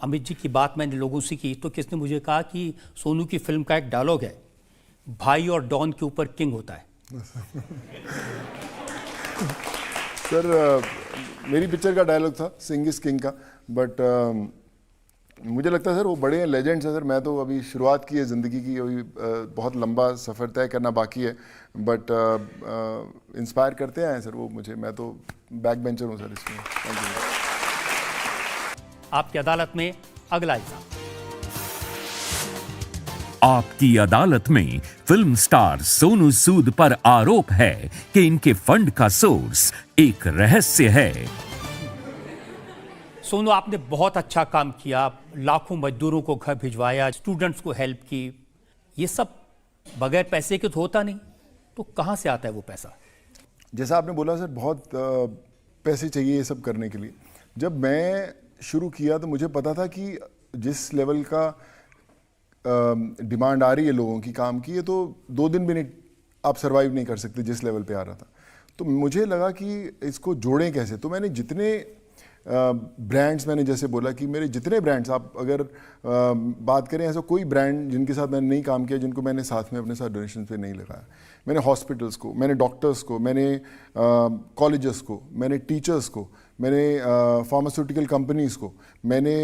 अमित जी की बात मैंने लोगों से की, तो किसने मुझे कहा कि सोनू की फिल्म का एक डायलॉग है, भाई और डॉन के ऊपर किंग होता है। सर मेरी पिक्चर का डायलॉग था सिंग इज किंग का, बट मुझे लगता है सर वो बड़े हैं, लेजेंड्स हैं सर। मैं तो अभी शुरुआत की है ज़िंदगी की, अभी बहुत लंबा सफ़र तय करना बाकी है, बट इंस्पायर करते हैं सर वो मुझे। मैं तो बैक बेंचर हूँ सर इसमें। Thank you. आपकी अदालत में अगला हिस्सा। आपकी अदालत में फिल्म स्टार सोनू सूद पर आरोप है कि इनके फंड का सोर्स एक रहस्य है। सोनू, आपने बहुत अच्छा काम किया, लाखों मजदूरों को घर भिजवाया, स्टूडेंट्स को हेल्प की, ये सब बगैर पैसे के तो होता नहीं, तो कहाँ से आता है वो पैसा? जैसा आपने बोला सर, बहुत पैसे चाहिए ये सब करने के लिए। जब मैं शुरू किया तो मुझे पता था कि जिस लेवल का डिमांड आ रही है लोगों की काम की, ये तो 2 दिन भी नहीं आप सर्वाइव नहीं कर सकते जिस लेवल पे आ रहा था। तो मुझे लगा कि इसको जोड़ें कैसे। तो मैंने जितने ब्रांड्स, मैंने जैसे बोला कि मेरे जितने ब्रांड्स, आप अगर बात करें ऐसा कोई ब्रांड जिनके साथ मैंने नहीं काम किया, जिनको मैंने साथ में अपने साथ डोनेशन पे नहीं लगाया। मैंने हॉस्पिटल्स को, मैंने डॉक्टर्स को, मैंने कॉलेजेस को, मैंने टीचर्स को, मैंने फार्मास्यूटिकल कंपनीज़ को, मैंने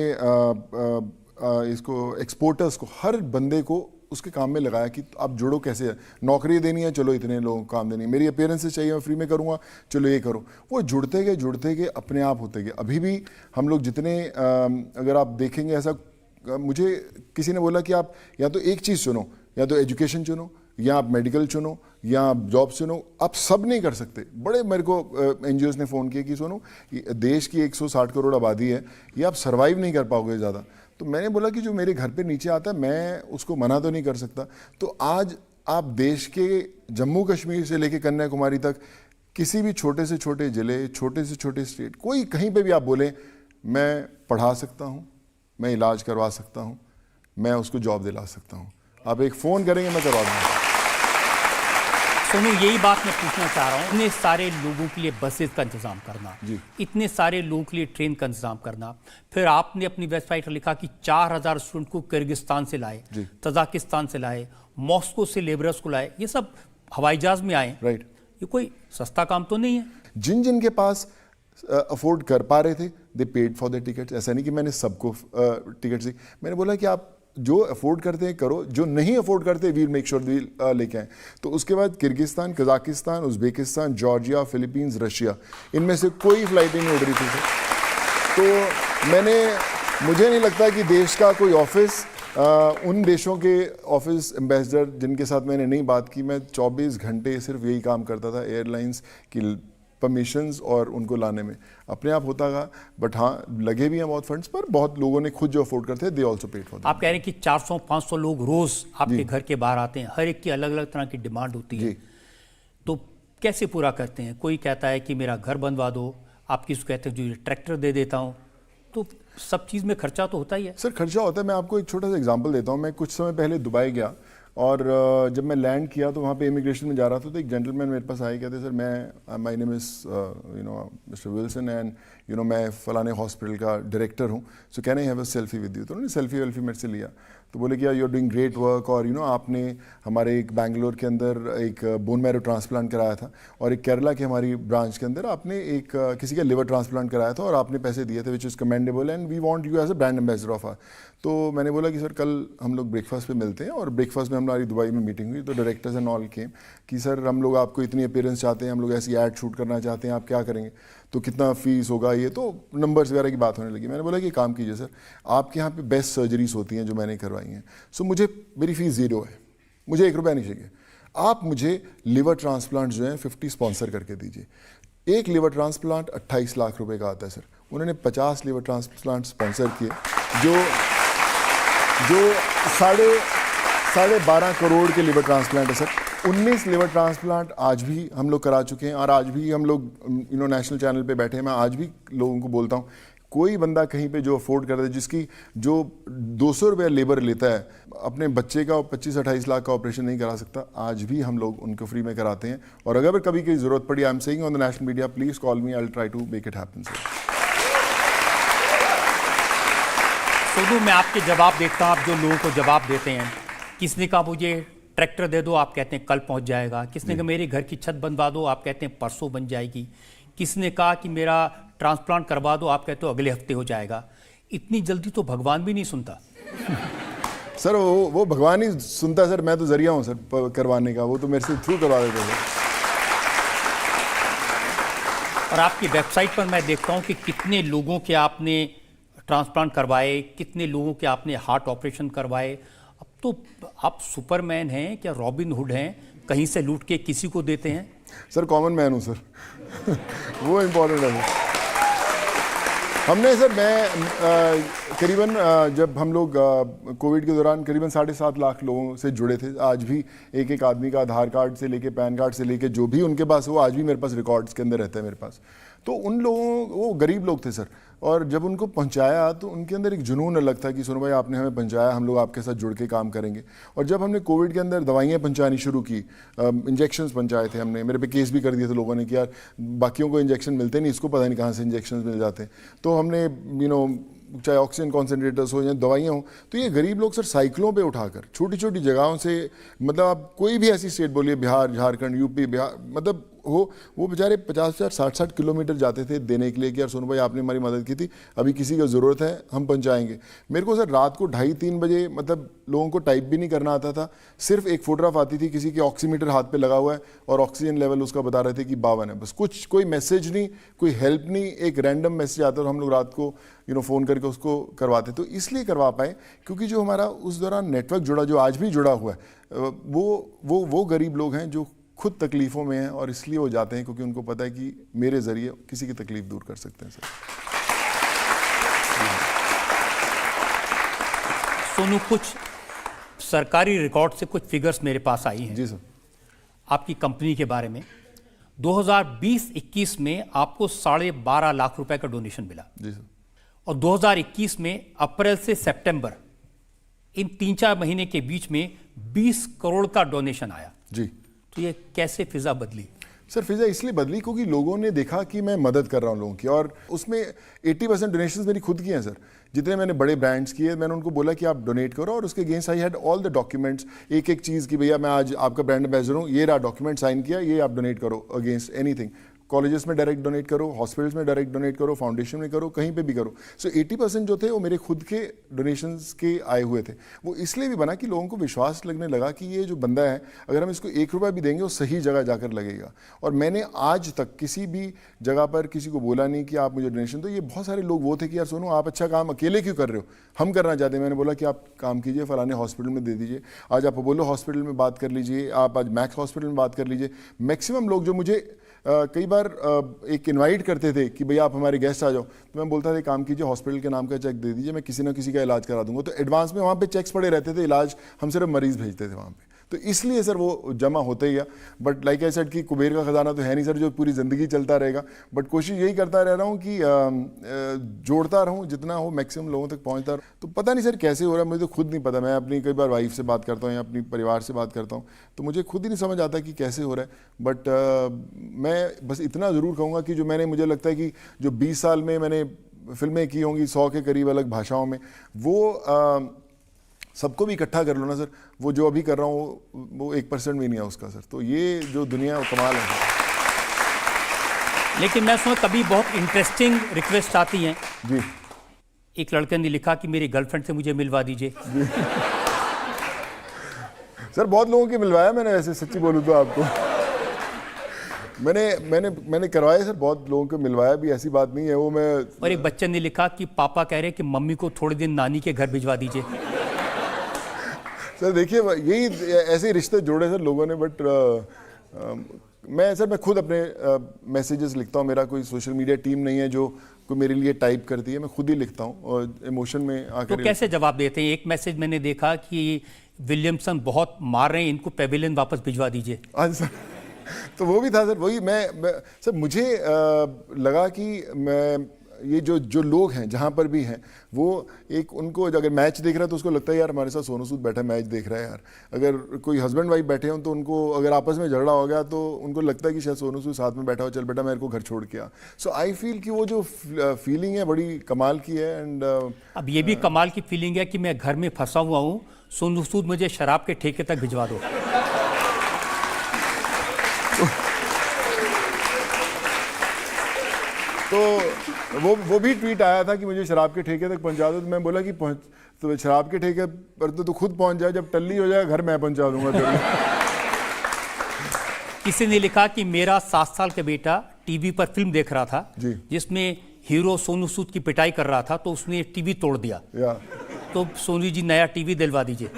इसको एक्सपोर्टर्स को, हर बंदे को उसके काम में लगाया कि आप जुड़ो कैसे है। नौकरी देनी है, चलो इतने लोगों को काम देनी है। मेरी अपीयरेंसेस चाहिए, मैं फ्री में करूँगा, चलो ये करो। वो जुड़ते गए अपने आप होते गए। अभी भी हम लोग जितने अगर आप देखेंगे ऐसा, मुझे किसी ने बोला कि आप या तो एक चीज़ चुनो, या तो एजुकेशन चुनो, या आप मेडिकल चुनो, या आप जॉब चुनो। आप सब नहीं कर सकते। बड़े मेरे को NGOs ने फ़ोन किया कि सुनो, देश की 160 करोड़ आबादी है, ये आप सर्वाइव नहीं कर पाओगे ज़्यादा। तो मैंने बोला कि जो मेरे घर पे नीचे आता है, मैं उसको मना तो नहीं कर सकता। तो आज आप देश के जम्मू कश्मीर से लेके कन्याकुमारी तक किसी भी छोटे से छोटे ज़िले, छोटे से छोटे स्टेट, कोई कहीं पे भी आप बोलें, मैं पढ़ा सकता हूँ, मैं इलाज करवा सकता हूँ, मैं उसको जॉब दिला सकता हूँ। आप एक फ़ोन करेंगे, मैं करवा दूँगा। सोनू, यही बात मैं पूछना चाह रहा हूँ। इतने सारे लोगों के लिए बसेस का इंतजाम करना, इतने सारे लोगों के लिए ट्रेन का इंतजाम करना, फिर आपने अपनी वेबसाइट पर लिखा कि 4000 स्टूडेंट को किर्गिस्तान से लाए, तजाकिस्तान से लाए, मॉस्को से लेबरर्स को लाए, ये सब हवाई जहाज में आए। राइट। ये कोई सस्ता काम तो नहीं है। जिन के पास अफोर्ड कर पा रहे थे, दे पेड फॉर द टिकट्स। ऐसा नहीं कि मैंने सबको टिकट्स दी। मैंने बोला कि आप जो अफोर्ड करते हैं करो, जो नहीं अफोर्ड करते वील मेक श्योर वील लेके आए। तो उसके बाद Kyrgyzstan, Kazakhstan, Uzbekistan, Georgia, Philippines, Russia, इनमें से कोई फ्लाइटें नहीं उड़ रही थी सर। तो मुझे नहीं लगता कि देश का कोई ऑफिस, उन देशों के ऑफिस एम्बेसडर जिनके साथ मैंने नहीं बात की, मैं 24 घंटे सिर्फ यही काम करता था, एयरलाइंस की परमिशंस और उनको लाने में। अपने आप होता था, बट हाँ लगे भी हैं बहुत फंड्स, पर बहुत लोगों ने खुद जो अफोर्ड करते हैं, दे ऑल्सो पेड फॉर। आप कह रहे हैं कि 400-500 लोग रोज आपके घर के बाहर आते हैं, हर एक की अलग अलग तरह की डिमांड होती है, तो कैसे पूरा करते हैं? कोई कहता है कि मेरा घर बनवा दो, आप किसी कहते हैं जो ट्रैक्टर दे देता हूँ, तो सब चीज़ में खर्चा तो होता ही है। सर खर्चा होता है। मैं आपको एक छोटा सा एग्जांपल देता हूँ। मैं कुछ समय पहले दुबई गया, और जब मैं लैंड किया तो वहाँ पे इमिग्रेशन में जा रहा था, तो एक जेंटलमैन मेरे पास आए, कहते सर मैं my name is mister Wilson and मैं फलाने हॉस्पिटल का डायरेक्टर हूँ, so can I have a selfie with you. तो उन्होंने सेल्फी वेल्फी मेरे से लिया, तो बोले कि you are doing great work, और आपने हमारे एक बैंगलोर के अंदर एक बोन मैरो ट्रांसप्लांट कराया था, और एक केरला के हमारी ब्रांच के अंदर आपने एक किसी का लिवर ट्रांसप्लांट कराया था, और आपने पैसे दिए थे, which is commendable and we want you as a brand ambassador of our. तो मैंने बोला कि सर कल हम लोग ब्रेकफास्ट पे मिलते हैं, और ब्रेकफास्ट में हमारी दुबई में मीटिंग हुई, तो डायरेक्टर्स एंड ऑल केम कि सर हम लोग आपको इतनी अपीयरेंस चाहते हैं, हम लोग ऐसी ऐड शूट करना चाहते हैं, आप क्या करेंगे, तो कितना फीस होगा, ये तो नंबर्स वगैरह की बात होने लगी। मैंने बोला कि काम कीजिए सर, आपके यहाँ पे बेस्ट सर्जरीज होती हैं जो मैंने करवाई हैं, सो मुझे मेरी फीस 0 है, मुझे 1 रुपया नहीं चाहिए, आप मुझे लिवर ट्रांसप्लांट जो है 50 स्पॉन्सर करके दीजिए। एक लिवर ट्रांसप्लांट 28 लाख रुपए का आता है सर। उन्होंने 50 लिवर ट्रांसप्लांट स्पॉन्सर किए, जो 12.5 करोड़ के लिवर ट्रांसप्लांट है सर। 19 लिवर ट्रांसप्लांट आज भी हम लोग करा चुके हैं, और आज भी हम लोग नेशनल चैनल पे बैठे हैं। मैं आज भी लोगों को बोलता हूँ, कोई बंदा कहीं पे जो अफोर्ड करता है, जिसकी जो 200 रुपया लेबर लेता है, अपने बच्चे का 25-28 लाख का ऑपरेशन नहीं करा सकता, आज भी हम लोग उनको फ्री में कराते हैं। और अगर कभी कोई ज़रूरत पड़ी, I am saying on the national media, please call me, I will try to make it happen sir. Sonu, मैं आपके जवाब देखता हूँ, आप जो लोगों को जवाब देते हैं, किसने कहा मुझे ट्रैक्टर दे दो, आप कहते हैं कल पहुँच जाएगा। किसने कहा मेरे घर की छत बनवा दो, आप कहते हैं परसों बन जाएगी। किसने कहा कि मेरा ट्रांसप्लांट करवा दो, आप कहते हो अगले हफ्ते हो जाएगा। इतनी जल्दी तो भगवान भी नहीं सुनता। सर वो भगवान ही सुनता है सर, मैं तो जरिया हूँ सर करवाने का, वो तो मेरे से थ्रू करवा देते हैं। और आपकी वेबसाइट पर मैं देखता हूँ कि कितने लोगों के आपने ट्रांसप्लांट करवाए, कितने लोगों के आपने हार्ट ऑपरेशन करवाए। अब तो आप सुपरमैन हैं क्या, रॉबिन हुड हैं, कहीं से लूट के किसी को देते हैं? सर कॉमन मैन हूँ सर। वो इम्पोर्टेंट है। हमने सर मैं करीबन जब हम लोग कोविड के दौरान करीबन 7.5 लाख लोगों से जुड़े थे। आज भी एक आदमी का आधार कार्ड से लेके पैन कार्ड से लेके जो भी उनके पास, वो आज भी मेरे पास रिकॉर्ड्स के अंदर रहता है मेरे पास। तो उन लोगों, वो गरीब लोग थे सर, और जब उनको पहुंचाया तो उनके अंदर एक जुनून अलग था कि सोनू भाई आपने हमें पहुंचाया, हम लोग आपके साथ जुड़ के काम करेंगे। और जब हमने कोविड के अंदर दवाइयाँ पहुंचानी शुरू की, इंजेक्शंस पहुंचाए थे हमने, मेरे पे केस भी कर दिए थे लोगों ने कि यार बाकियों को इंजेक्शन मिलते नहीं, इसको पता नहीं कहाँ से इंजेक्शन मिल जाते हैं। तो हमने चाहे ऑक्सीजन कॉन्सेंट्रेटर्स हो या दवाइयाँ हो, तो ये गरीब लोग सर साइकिलों पे उठाकर छोटी छोटी जगहों से, मतलब आप कोई भी ऐसी स्टेट बोलिए, बिहार, झारखंड, यूपी, बिहार, मतलब वो बेचारे 50,000 60 किलोमीटर जाते थे देने के लिए कि यार सोनू भाई आपने हमारी मदद की थी, अभी किसी को ज़रूरत है हम पहुंचाएंगे। मेरे को सर रात को 2:30-3 बजे, मतलब लोगों को टाइप भी नहीं करना आता था, सिर्फ एक फोटोग्राफ आती थी, किसी के ऑक्सीमीटर हाथ पे लगा हुआ है और ऑक्सीजन लेवल उसका बता रहे थे कि 52 है, बस कुछ, कोई मैसेज नहीं, कोई हेल्प नहीं, एक रैंडम मैसेज आता और हम लोग रात को फ़ोन करके उसको करवाते। तो इसलिए करवा पाए क्योंकि जो हमारा उस दौरान नेटवर्क जुड़ा, जो आज भी जुड़ा हुआ है, वो गरीब लोग हैं जो खुद तकलीफ़ों में हैं, और इसलिए वो जाते हैं क्योंकि उनको पता है कि मेरे ज़रिए किसी की तकलीफ दूर कर सकते हैं सर। सोनू, कुछ सरकारी रिकॉर्ड से कुछ फिगर्स मेरे पास आई हैं जी सर। आपकी कंपनी के बारे में। 2020-21 में आपको 12.5 लाख रुपए का डोनेशन मिला जी सर। और 2021 में अप्रैल से सितंबर, इन 3-4 महीने के बीच में 20 करोड़ का डोनेशन आया जी। तो ये कैसे फिजा बदली? सर फिजा इसलिए बदली क्योंकि लोगों ने देखा कि मैं मदद कर रहा हूँ लोगों की, और उसमें 80% डोनेशंस मेरी खुद की हैं सर। जितने मैंने बड़े ब्रांड्स किए, मैंने उनको बोला कि आप डोनेट करो, और उसके against I had all the documents, एक एक चीज़ की भैया मैं आज आपका ब्रांड एम्बेसडर हूँ, ये रहा डॉक्यूमेंट साइन किया, ये आप डोनेट करो अगेंस्ट एनीथिंग। कॉलेजेस में डायरेक्ट डोनेट करो, हॉस्पिटल्स में डायरेक्ट डोनेट करो, फाउंडेशन में करो, कहीं पे भी करो। सो 80% जो थे वो मेरे खुद के डोनेशंस के आए हुए थे। वो इसलिए भी बना कि लोगों को विश्वास लगने लगा कि ये जो बंदा है, अगर हम इसको 1 रुपया भी देंगे वो सही जगह जाकर लगेगा। और मैंने आज तक किसी भी जगह पर किसी को बोला नहीं कि आप मुझे डोनेशन दो। ये बहुत सारे लोग वो थे कि यार सोनू आप अच्छा काम अकेले क्यों कर रहे हो, हम करना चाहते हैं। मैंने बोला कि आप काम कीजिए, फलाने हॉस्पिटल में दे दीजिए, आज आप अपोलो हॉस्पिटल में बात कर लीजिए, आप आज मैक्स हॉस्पिटल में बात कर लीजिए। मैक्सिमम लोग जो मुझे कई बार एक इनवाइट करते थे कि भैया आप हमारे गेस्ट आ जाओ, तो मैं बोलता था काम कीजिए, हॉस्पिटल के नाम का चेक दे दीजिए, मैं किसी ना किसी का इलाज करा दूंगा। तो एडवांस में वहाँ पे चेक्स पड़े रहते थे, इलाज हम सिर्फ मरीज भेजते थे वहाँ पे। तो इसलिए सर वो जमा होते ही गया। बट लाइक आई सेड कि कुबेर का खजाना तो है नहीं सर जो पूरी ज़िंदगी चलता रहेगा, बट कोशिश यही करता रह रहा हूँ कि जोड़ता रहूँ, जितना हो मैक्सिमम लोगों तक पहुँचता रहूँ। तो पता नहीं सर कैसे हो रहा है, मुझे तो खुद नहीं पता। मैं अपनी कई बार वाइफ से बात करता हूँ या अपनी परिवार से बात करता हूँ, तो मुझे खुद ही नहीं समझ आता कि कैसे हो रहा है। बट मैं बस इतना ज़रूर कहूँगा कि जो मुझे लगता है कि जो 20 साल में मैंने फिल्में की होंगी 100 के करीब अलग भाषाओं में, वो सबको भी इकट्ठा कर लो ना सर, वो जो अभी कर रहा हूँ वो 1% भी नहीं है उसका सर। तो ये जो दुनिया वो कमाल है। लेकिन मैं सुना कभी बहुत इंटरेस्टिंग रिक्वेस्ट आती हैं जी। एक लड़के ने लिखा कि मेरी गर्लफ्रेंड से मुझे मिलवा दीजिए। सर बहुत लोगों की मिलवाया मैंने, ऐसे सच्ची बोलूँ तो आपको मैंने करवाया सर, बहुत लोगों को मिलवाया भी, ऐसी बात नहीं है वो। मैं और एक बच्चे ने लिखा कि पापा कह रहे हैं कि मम्मी को थोड़े दिन नानी के घर भिजवा दीजिए। सर देखिए यही ऐसे रिश्ते जोड़े सर लोगों ने। बट मैं खुद अपने मैसेजेस लिखता हूँ, मेरा कोई सोशल मीडिया टीम नहीं है जो कोई मेरे लिए टाइप करती है, मैं खुद ही लिखता हूँ और इमोशन में आकर। तो कैसे जवाब देते हैं? एक मैसेज मैंने देखा कि विलियमसन बहुत मार रहे हैं, इनको पेविलियन वापस भिजवा दीजिए। हाँ सर, तो वो भी था सर। वही मैं सर मुझे लगा कि मैं ये जो लोग हैं जहाँ पर भी हैं, वो एक उनको अगर मैच देख रहा है तो उसको लगता है यार हमारे साथ सोनू सूद बैठा मैच देख रहा है यार। अगर कोई हस्बैंड वाइफ बैठे हों तो उनको अगर आपस में झगड़ा हो गया तो उनको लगता है कि शायद सोनू सूद साथ में बैठा हो, चल बेटा मेरे को घर छोड़ के आ। सो आई फील कि वो जो फीलिंग है बड़ी कमाल की है। एंड अब ये भी कमाल की फीलिंग है कि मैं घर में फंसा हुआ हूँ, सोनू सूद मुझे शराब के ठेके तक भिजवा दो। तो वो भी ट्वीट आया था कि मुझे शराब के ठेके तक पहुंचा दो। तो मैं बोला कि तो शराब के ठेके पर तो खुद पहुंच जाए, जब टल्ली हो जाए घर मैं पहुंचा दूंगा। किसी ने लिखा कि मेरा 7 साल का बेटा टीवी पर फिल्म देख रहा था जिसमें हीरो सोनू सूद की पिटाई कर रहा था, तो उसने टीवी तोड़ दिया। तो सोनू जी नया टीवी दिलवा दीजिए।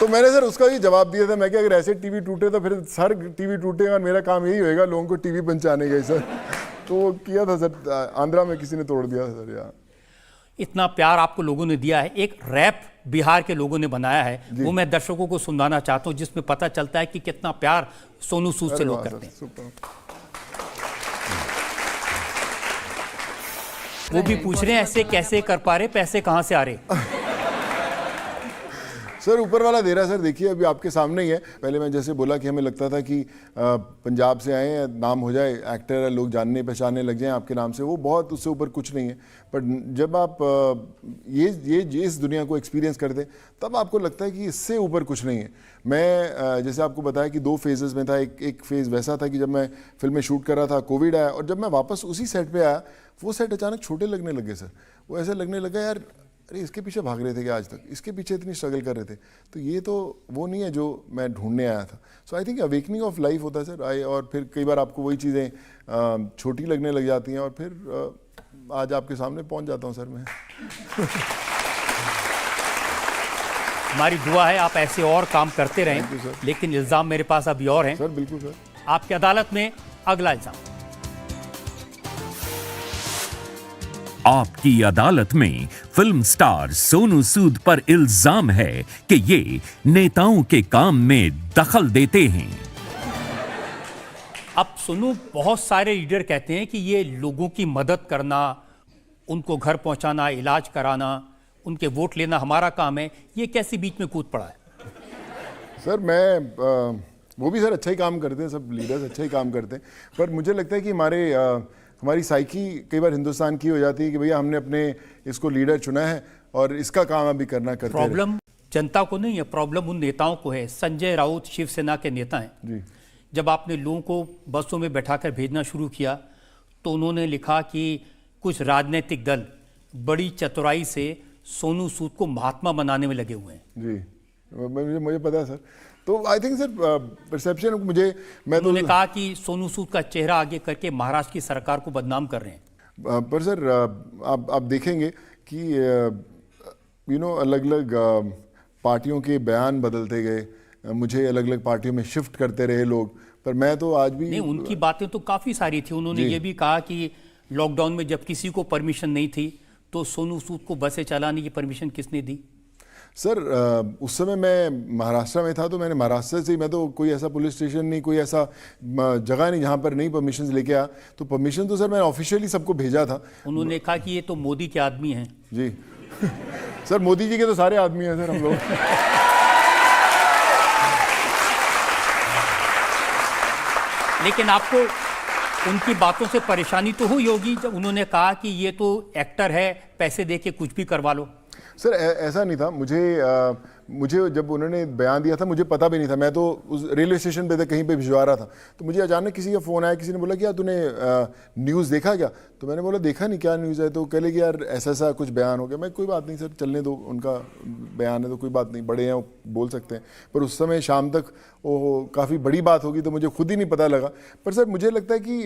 तो मैंने सर उसका ही जवाब दिया था, मैं कि अगर ऐसे टीवी टूटे तो फिर सर टीवी टूटेगा और मेरा काम यही होएगा लोगों को टीवी पहुंचाने का सर। तो वो किया था सर, आंध्रा में किसी ने तोड़ दिया था सर। यार इतना प्यार आपको लोगों ने दिया है। एक रैप बिहार के लोगों ने बनाया है, वो मैं दर्शकों को सुनाना चाहता हूँ, जिसमें पता चलता है कि कितना प्यार सोनू सूद से लोग करते हैं। वो भी पूछ रहे हैं ऐसे कैसे कर पा रहे, पैसे कहाँ से आ रहे? सर ऊपर वाला दे रहा है सर। देखिए अभी आपके सामने ही है। पहले मैं जैसे बोला कि हमें लगता था कि पंजाब से आए हैं, नाम हो जाए, एक्टर है, लोग जानने पहचानने लग जाएं आपके नाम से, वो बहुत, उससे ऊपर कुछ नहीं है। पर जब आप ये इस दुनिया को एक्सपीरियंस करते तब आपको लगता है कि इससे ऊपर कुछ नहीं है। मैं जैसे आपको बताया कि 2 फेजेस में था। एक फेज़ वैसा था कि जब मैं फिल्म में शूट कर रहा था, कोविड आया, और जब मैं वापस उसी सेट पे आया, वो सेट अचानक छोटे लगने लगे सर। वो ऐसा लगने लगा यार, अरे इसके पीछे भाग रहे थे क्या आज तक, इसके पीछे इतनी स्ट्रगल कर रहे थे, तो ये तो वो नहीं है जो मैं ढूंढने आया था। So I think awakening of life होता है सर। और फिर कई बार आपको वही चीज़ें छोटी लगने लग जाती हैं, और फिर आज आपके सामने पहुंच जाता हूं सर मैं। हमारी दुआ है आप ऐसे और काम करते Thank you, रहें, sir. लेकिन इल्ज़ाम मेरे पास अभी और हैं। सर बिल्कुल सर। आपकी अदालत में अगला इल्ज़ाम। आपकी अदालत में फिल्म स्टार सोनू सूद पर इल्जाम है कि ये नेताओं के काम में दखल देते हैं। अब सुनो, बहुत सारे लीडर कहते हैं कि ये लोगों की मदद करना, उनको घर पहुंचाना, इलाज कराना, उनके वोट लेना हमारा काम है। ये कैसे बीच में कूद पड़ा है? सर मैं वो भी सर अच्छा ही काम करते हैं, सब लीडर्स अच्छा ही काम करते हैं, पर मुझे लगता है कि हमारी साइकी कई बार हिंदुस्तान की हो जाती है कि भैया हमने अपने इसको लीडर चुना है और इसका काम अभी करते हैं। प्रॉब्लम जनता को नहीं है, प्रॉब्लम उन नेताओं को है। संजय राउत शिवसेना के नेता हैं जी। जब आपने लोगों को बसों में बैठाकर भेजना शुरू किया तो उन्होंने लिखा कि कुछ राजनीतिक दल बड़ी चतुराई से सोनू सूद को महात्मा बनाने में लगे हुए हैं। जी मुझे पता है सर। तो आई थिंक सर परसेप्शन मैं तो उन्होंने कहा कि सोनू सूद का चेहरा आगे करके महाराष्ट्र की सरकार को बदनाम कर रहे हैं। पर सर आप देखेंगे कि अलग अलग पार्टियों के बयान बदलते गए, मुझे अलग अलग पार्टियों में शिफ्ट करते रहे लोग, पर मैं तो आज भी नहीं, उनकी बातें तो काफ़ी सारी थी। उन्होंने ये भी कहा कि लॉकडाउन में जब किसी को परमिशन नहीं थी तो सोनू सूद को बसें चलाने की परमिशन किसने दी? सर उस समय मैं महाराष्ट्र में था, तो मैंने महाराष्ट्र से, मैं तो कोई ऐसा पुलिस स्टेशन नहीं, कोई ऐसा जगह नहीं जहाँ पर नहीं परमिशन लेके आया। तो परमिशन तो सर मैंने ऑफिशियली सबको भेजा था। उन्होंने कहा कि ये तो मोदी के आदमी हैं। जी सर मोदी जी के तो सारे आदमी हैं सर हम लोग। लेकिन आपको उनकी बातों से परेशानी तो हुई होगी जब उन्होंने कहा कि ये तो एक्टर है, पैसे दे के कुछ भी करवा लो। सर ऐसा नहीं था। मुझे जब उन्होंने बयान दिया था मुझे पता भी नहीं था। मैं तो उस रेलवे स्टेशन पे था, कहीं पे भिजवा रहा था, तो मुझे अचानक किसी का फ़ोन आया, किसी ने बोला कि यार तूने न्यूज़ देखा क्या? तो मैंने बोला देखा नहीं, क्या न्यूज़ है? तो कह ले कि यार ऐसा ऐसा कुछ बयान हो गया। मैं कोई बात नहीं सर, चलने दो, उनका बयान है तो कोई बात नहीं, बड़े हैं वो बोल सकते हैं। पर उस समय शाम तक वो काफ़ी बड़ी बात होगी तो मुझे खुद ही नहीं पता लगा। पर सर मुझे लगता है कि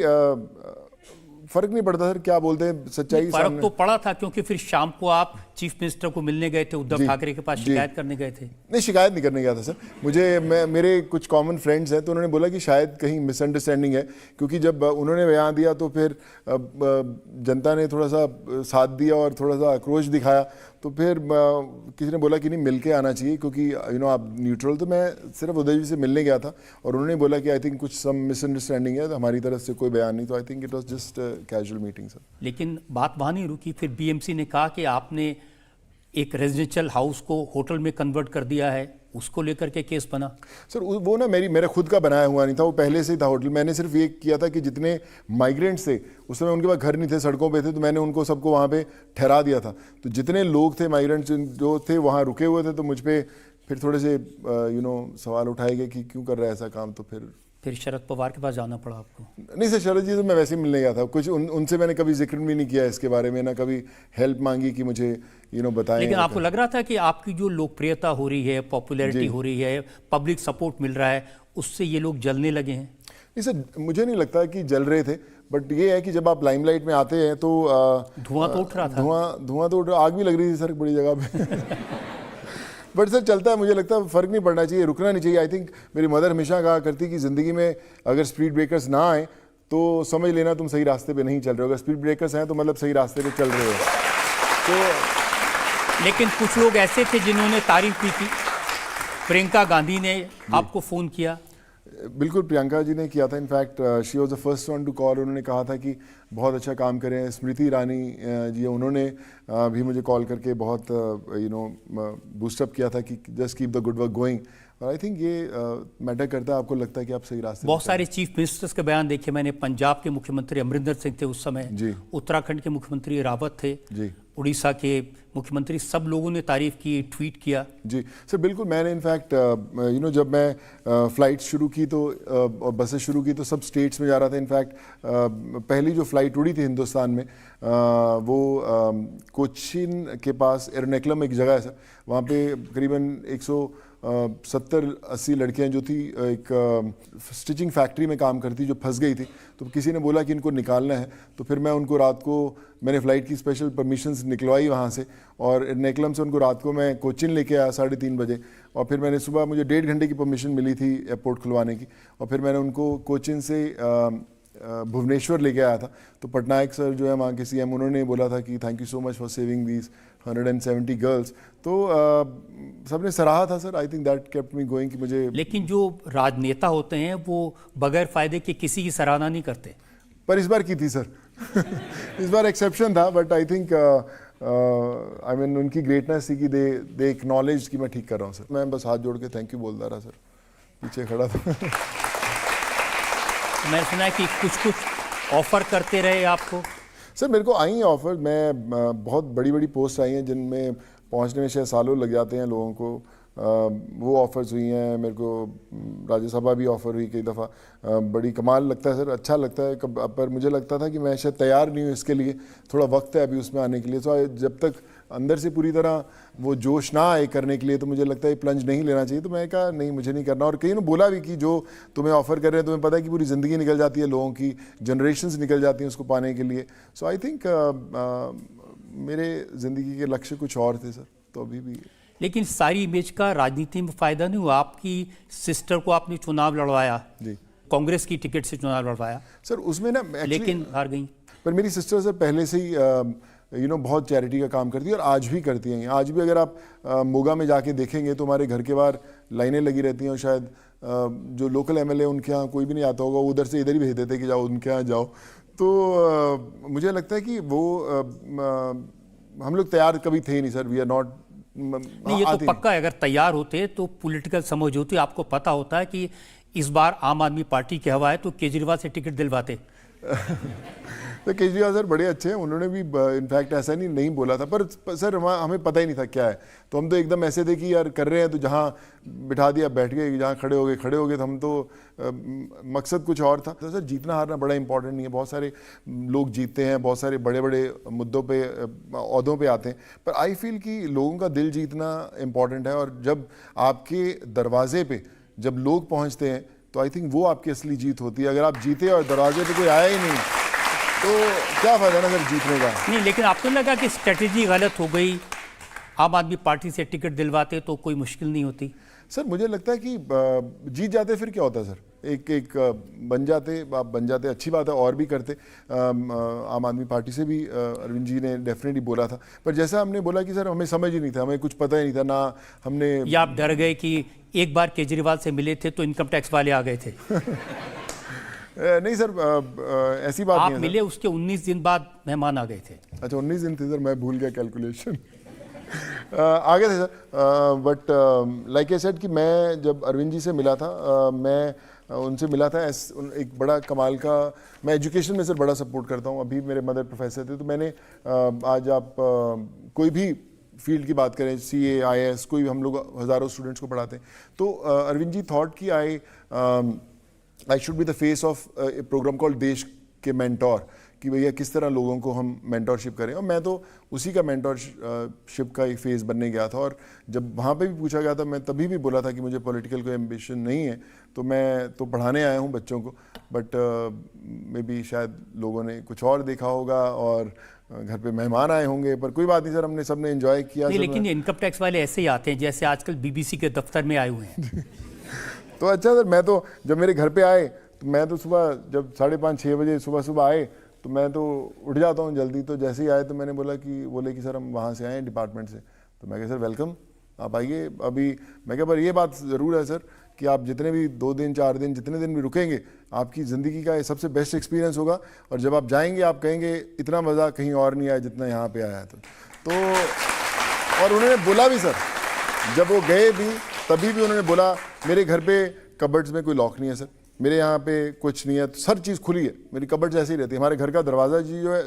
फर्क नहीं पड़ता सर क्या बोलते हैं, सच्चाई फर्क तो पड़ा था, क्योंकि फिर शाम को आप चीफ मिनिस्टर को मिलने गए थे, उद्धव ठाकरे के पास शिकायत करने गए थे। नहीं, शिकायत नहीं करने गया था सर। मेरे कुछ कॉमन फ्रेंड्स हैं तो उन्होंने बोला कि शायद कहीं मिसअंडरस्टैंडिंग है, क्योंकि जब उन्होंने बयान दिया तो फिर जनता ने थोड़ा सा साथ दिया और थोड़ा सा आक्रोश दिखाया। तो फिर किसी ने बोला कि नहीं मिल के आना चाहिए, क्योंकि आप न्यूट्रल। तो मैं सिर्फ उदय जी से मिलने गया था और उन्होंने बोला कि आई थिंक कुछ सम मिसअंडरस्टैंडिंग है, तो हमारी तरफ से कोई बयान नहीं। तो I think it was just casual meeting sir. लेकिन बात वहाँ नहीं रुकी। फिर बीएमसी ने कहा कि आपने एक रेजिडेंशियल हाउस को होटल में कन्वर्ट कर दिया है, उसको लेकर के केस बना। सर वो ना मेरा खुद का बनाया हुआ नहीं था, वो पहले से ही था होटल। मैंने सिर्फ ये किया था कि जितने माइग्रेंट्स थे उस समय उनके पास घर नहीं थे, सड़कों पे थे, तो मैंने उनको सबको वहाँ पे ठहरा दिया था। तो जितने लोग थे माइग्रेंट्स जो थे वहाँ रुके हुए थे, तो मुझ पर फिर थोड़े से सवाल उठाए गए कि क्यों कर रहा है ऐसा काम। तो फिर शरद पवार के पास जाना पड़ा आपको? नहीं सर, शरद जी तो मैं वैसे ही मिलने गया था। कुछ उनसे मैंने कभी जिक्र भी नहीं किया इसके बारे में, ना कभी हेल्प मांगी कि मुझे बताएं। लेकिन आपको लग रहा था कि आपकी जो लोकप्रियता हो रही है, पॉपुलैरिटी हो रही है, पब्लिक सपोर्ट मिल रहा है, उससे ये लोग जलने लगे हैं? नहीं सर, मुझे नहीं लगता कि जल रहे थे, बट ये है कि जब आप लाइमलाइट में आते हैं तो धुआं तो उठ रहा था। धुआं तो उठ रहा, आग भी लग रही थी सर बड़ी जगह पे। बट सर चलता है, मुझे लगता है फर्क नहीं पड़ना चाहिए, रुकना नहीं चाहिए। आई थिंक मेरी मदर हमेशा कहा करती कि ज़िंदगी में अगर स्पीड ब्रेकर्स ना आए तो समझ लेना तुम सही रास्ते पे नहीं चल रहे हो, अगर स्पीड ब्रेकर्स हैं तो मतलब सही रास्ते पे चल रहे हो। तो लेकिन कुछ लोग ऐसे थे जिन्होंने तारीफ की थी। प्रियंका गांधी ने आपको फ़ोन किया, बिल्कुल प्रियंका जी ने किया था। In fact she was the first one two call. उन्होंने कहा था कि बहुत अच्छा काम करें। स्मृति ईरानी जी उन्होंने भी मुझे कॉल करके बहुत बूस्टअप किया था कि just keep the good work going. और आई थिंक ये मैटर करता है। आपको लगता है कि आप सही रास्ते बहुत सारे चीफ मिनिस्टर्स के बयान देखे मैंने। पंजाब के मुख्यमंत्री अमरिंदर सिंह थे उस समय जी। उत्तराखंड के मुख्यमंत्री रावत थे जी। उड़ीसा के मुख्यमंत्री, सब लोगों ने तारीफ की, ट्वीट किया। जी सर बिल्कुल। मैंने इनफैक्ट जब मैं फ्लाइट शुरू की तो और बसेस शुरू की तो सब स्टेट्स में जा रहा था। इनफैक्ट पहली जो फ्लाइट उड़ी थी हिंदुस्तान में वो कोचीन के पास एर्नाकुलम एक जगह है सर, वहाँ पे करीबन 170-80 लड़कियां जो थी एक स्टिचिंग फैक्ट्री में काम करती जो फंस गई थी। तो किसी ने बोला कि इनको निकालना है, तो फिर मैं उनको रात को मैंने फ़्लाइट की स्पेशल परमिशंस निकलवाई वहाँ से, और एर्नाकुलम से उनको रात को मैं कोचीन लेके आया 3:30 बजे। और फिर मैंने सुबह, मुझे 1.5 घंटे की परमिशन मिली थी एयरपोर्ट खुलवाने की, और फिर मैंने उनको कोचीन से भुवनेश्वर लेके आया था। तो पटनायक सर जो है वहाँ के सीएम, उन्होंने बोला था कि thank you so much for saving these 170 girls. तो सबने सराहा था sir. I think that kept me going कि मुझे। लेकिन जो राजनेता होते हैं वो बगैर फायदे के किसी की सराहना नहीं करते। पर इस बार की थी सर इस बार एक्सेप्शन था, but I think I mean उनकी ग्रेटनेस थी कि दे एक्नॉलेज कि मैं ठीक कर रहा हूँ सर। मैं बस हाथ जोड़ के थैंक यू बोलता रहा सर, पीछे खड़ा था मैंने सुना है कि कुछ ऑफर करते रहे आपको। सर मेरे को आई हैं ऑफर। मैं बहुत बड़ी बड़ी पोस्ट आई हैं जिनमें पहुंचने में शायद सालों लग जाते हैं लोगों को। वो ऑफ़र्स हुई हैं मेरे को। राज्यसभा भी ऑफ़र हुई कई दफ़ा। बड़ी कमाल लगता है सर, अच्छा लगता है। पर मुझे लगता था कि मैं शायद तैयार नहीं हूँ इसके लिए, थोड़ा वक्त है अभी उसमें आने के लिए। तो जब तक अंदर से पूरी तरह वो जोश ना आए करने के लिए, तो मुझे लगता है प्लंज नहीं लेना चाहिए। तो मैं कहा नहीं, मुझे नहीं करना। और कई ने बोला भी कि जो तुम्हें ऑफ़र कर रहे हैं, तुम्हें पता है कि पूरी ज़िंदगी निकल जाती है लोगों की, जनरेशन्स निकल जाती हैं उसको पाने के लिए। सो आई थिंक मेरे ज़िंदगी के लक्ष्य कुछ और थे सर, तो अभी भी। लेकिन सारी इमेज का राजनीति में फायदा नहीं हुआ। आपकी सिस्टर को आपने चुनाव लड़वाया जी, कांग्रेस की टिकट से चुनाव लड़वाया सर। उसमें ना लेकिन हार गई। पर मेरी सिस्टर सर पहले से ही बहुत चैरिटी का काम करती है और आज भी करती हैं। आज भी अगर आप मोगा में जाके देखेंगे तो हमारे घर के बाहर लाइनें लगी रहती हैं, और शायद जो लोकल एमएलए उनके यहाँ कोई भी नहीं आता होगा, वो उधर से इधर ही भेज देते कि जाओ उनके यहाँ जाओ। तो मुझे लगता है कि वो हम लोग तैयार कभी थे ही नहीं सर। We are not. नहीं, ये तो पक्का है। अगर तैयार होते तो पॉलिटिकल समझ होती। आपको पता होता है कि इस बार आम आदमी पार्टी की हवा है, तो केजरीवाल से टिकट दिलवाते। तो केजरीवाल सर बड़े अच्छे हैं, उन्होंने भी इनफैक्ट ऐसा नहीं बोला था। पर सर हमें पता ही नहीं था क्या है, तो हम तो एकदम ऐसे थे कि यार कर रहे हैं, तो जहाँ बिठा दिया बैठ गए, जहाँ खड़े हो गए। तो हम तो मकसद कुछ और था। तो सर जीतना हारना बड़ा इंपॉर्टेंट नहीं है। बहुत सारे लोग जीतते हैं, बहुत सारे बड़े बड़े मुद्दों पे, ओहदों पे आते हैं, पर आई फील कि लोगों का दिल जीतना इंपॉर्टेंट है। और जब आपके दरवाजे पे जब लोग पहुँचते हैं, तो आई थिंक वो आपकी असली जीत होती है। अगर आप जीते और दरवाजे पे कोई आया ही नहीं, तो क्या फायदा ना सर जीतने का। नहीं, लेकिन आपको लगा कि स्ट्रेटेजी गलत हो गई? आम आदमी पार्टी से टिकट दिलवाते तो कोई मुश्किल नहीं होती। सर मुझे लगता है कि जीत जाते फिर क्या होता है सर, एक बन जाते, आप बन जाते, अच्छी बात है, और भी करते। आम आदमी पार्टी से भी अरविंद जी ने डेफिनेटली बोला था, पर जैसा हमने बोला कि सर हमें समझ ही नहीं था, हमें कुछ पता ही नहीं था ना हमने। या आप डर गए कि एक बार केजरीवाल से मिले थे तो इनकम टैक्स वाले आ गए थे? नहीं सर, ऐसी बात आप नहीं है। मिले उसके 19 दिन बाद मेहमान आ गए थे। अच्छा 19 दिन थे सर, मैं भूल गया कैलकुलेशन आ गए थे sir. But like I said कि मैं जब अरविंद जी से मिला था, मैं उनसे मिला था एक बड़ा कमाल का। मैं एजुकेशन में सर बड़ा सपोर्ट करता हूँ। अभी मेरे मदर प्रोफेसर थे, तो मैंने आज आप कोई भी फील्ड की बात करें, CA IAS, कोई भी, हम लोग हज़ारों स्टूडेंट्स को पढ़ाते हैं। तो अरविंद जी थॉट कि I should be the face of a programme called देश के मेंटोर, कि भैया किस तरह लोगों को हम मेंटोरशिप करें। और मैं तो उसी का मेंटोरशिप का एक फेज़ बनने गया था। और जब वहाँ पे भी पूछा गया था, मैं तभी भी बोला था कि मुझे पॉलिटिकल कोई एम्बिशन नहीं है, तो मैं तो पढ़ाने आया हूँ बच्चों को। बट मे बी शायद लोगों ने कुछ और देखा होगा और घर पे मेहमान आए होंगे, पर कोई बात नहीं सर, हमने सबने एंजॉय किया। नहीं, लेकिन इनकम टैक्स वाले ऐसे ही आते हैं जैसे आजकल BBC के दफ्तर में आए हुए हैं। तो अच्छा सर, मैं तो जब मेरे घर पे आए, तो मैं तो सुबह जब 5:30-6 बजे सुबह आए, तो मैं तो उठ जाता हूँ जल्दी। तो जैसे ही आए तो मैंने बोले कि सर हम वहाँ से आए हैं डिपार्टमेंट से। तो मैं कहा सर वेलकम, आप आइए। अभी मैं कहा पर ये बात ज़रूर है सर कि आप जितने भी 2 दिन 4 दिन जितने दिन भी रुकेंगे आपकी ज़िंदगी का ये सबसे बेस्ट एक्सपीरियंस होगा, और जब आप जाएंगे आप कहेंगे इतना मज़ा कहीं और नहीं आया जितना यहाँ पे आया। तो और उन्होंने बोला भी सर, जब वो गए भी तभी भी उन्होंने बोला मेरे घर पे कबर्ड्स में कोई लॉक नहीं है सर, मेरे यहाँ पे कुछ नहीं है, हर चीज़ खुली है, मेरी कबर्ड्स ऐसी ही रहती है, हमारे घर का दरवाज़ा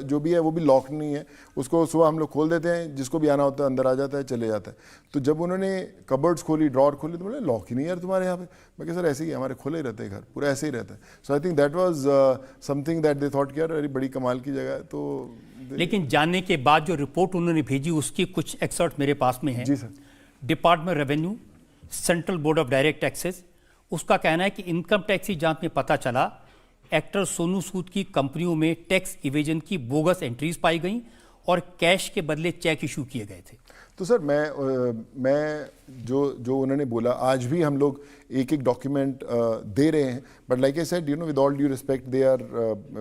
जो भी है वो भी लॉक नहीं है, उसको सुबह हम लोग खोल देते हैं, जिसको भी आना होता है अंदर आ जाता है, चले जाता है। तो जब उन्होंने कबर्ड्स खोली, ड्रॉर खोली, तो बोले लॉक ही नहीं है यार तुम्हारे यहाँ पे। मैं कहा सर ऐसे ही है, हमारे खुले ही रहते हैं घर, पूरा ऐसे ही रहता है। So I think that was something that they thought कि यार अरे बड़ी कमाल की जगह है। तो लेकिन जानने के बाद जो रिपोर्ट उन्होंने भेजी उसकी कुछ एक्सर्ट मेरे पास में है। जी sir. Department revenue, central board of direct taxes, उसका कहना है कि इनकम टैक्स की जांच में पता चला एक्टर सोनू सूद की कंपनियों में टैक्स इवेजन की बोगस एंट्रीज पाई गई और कैश के बदले चेक इशू किए गए थे। तो सर मैं जो उन्होंने बोला, आज भी हम लोग एक एक डॉक्यूमेंट दे रहे हैं, but like I said with all due respect they are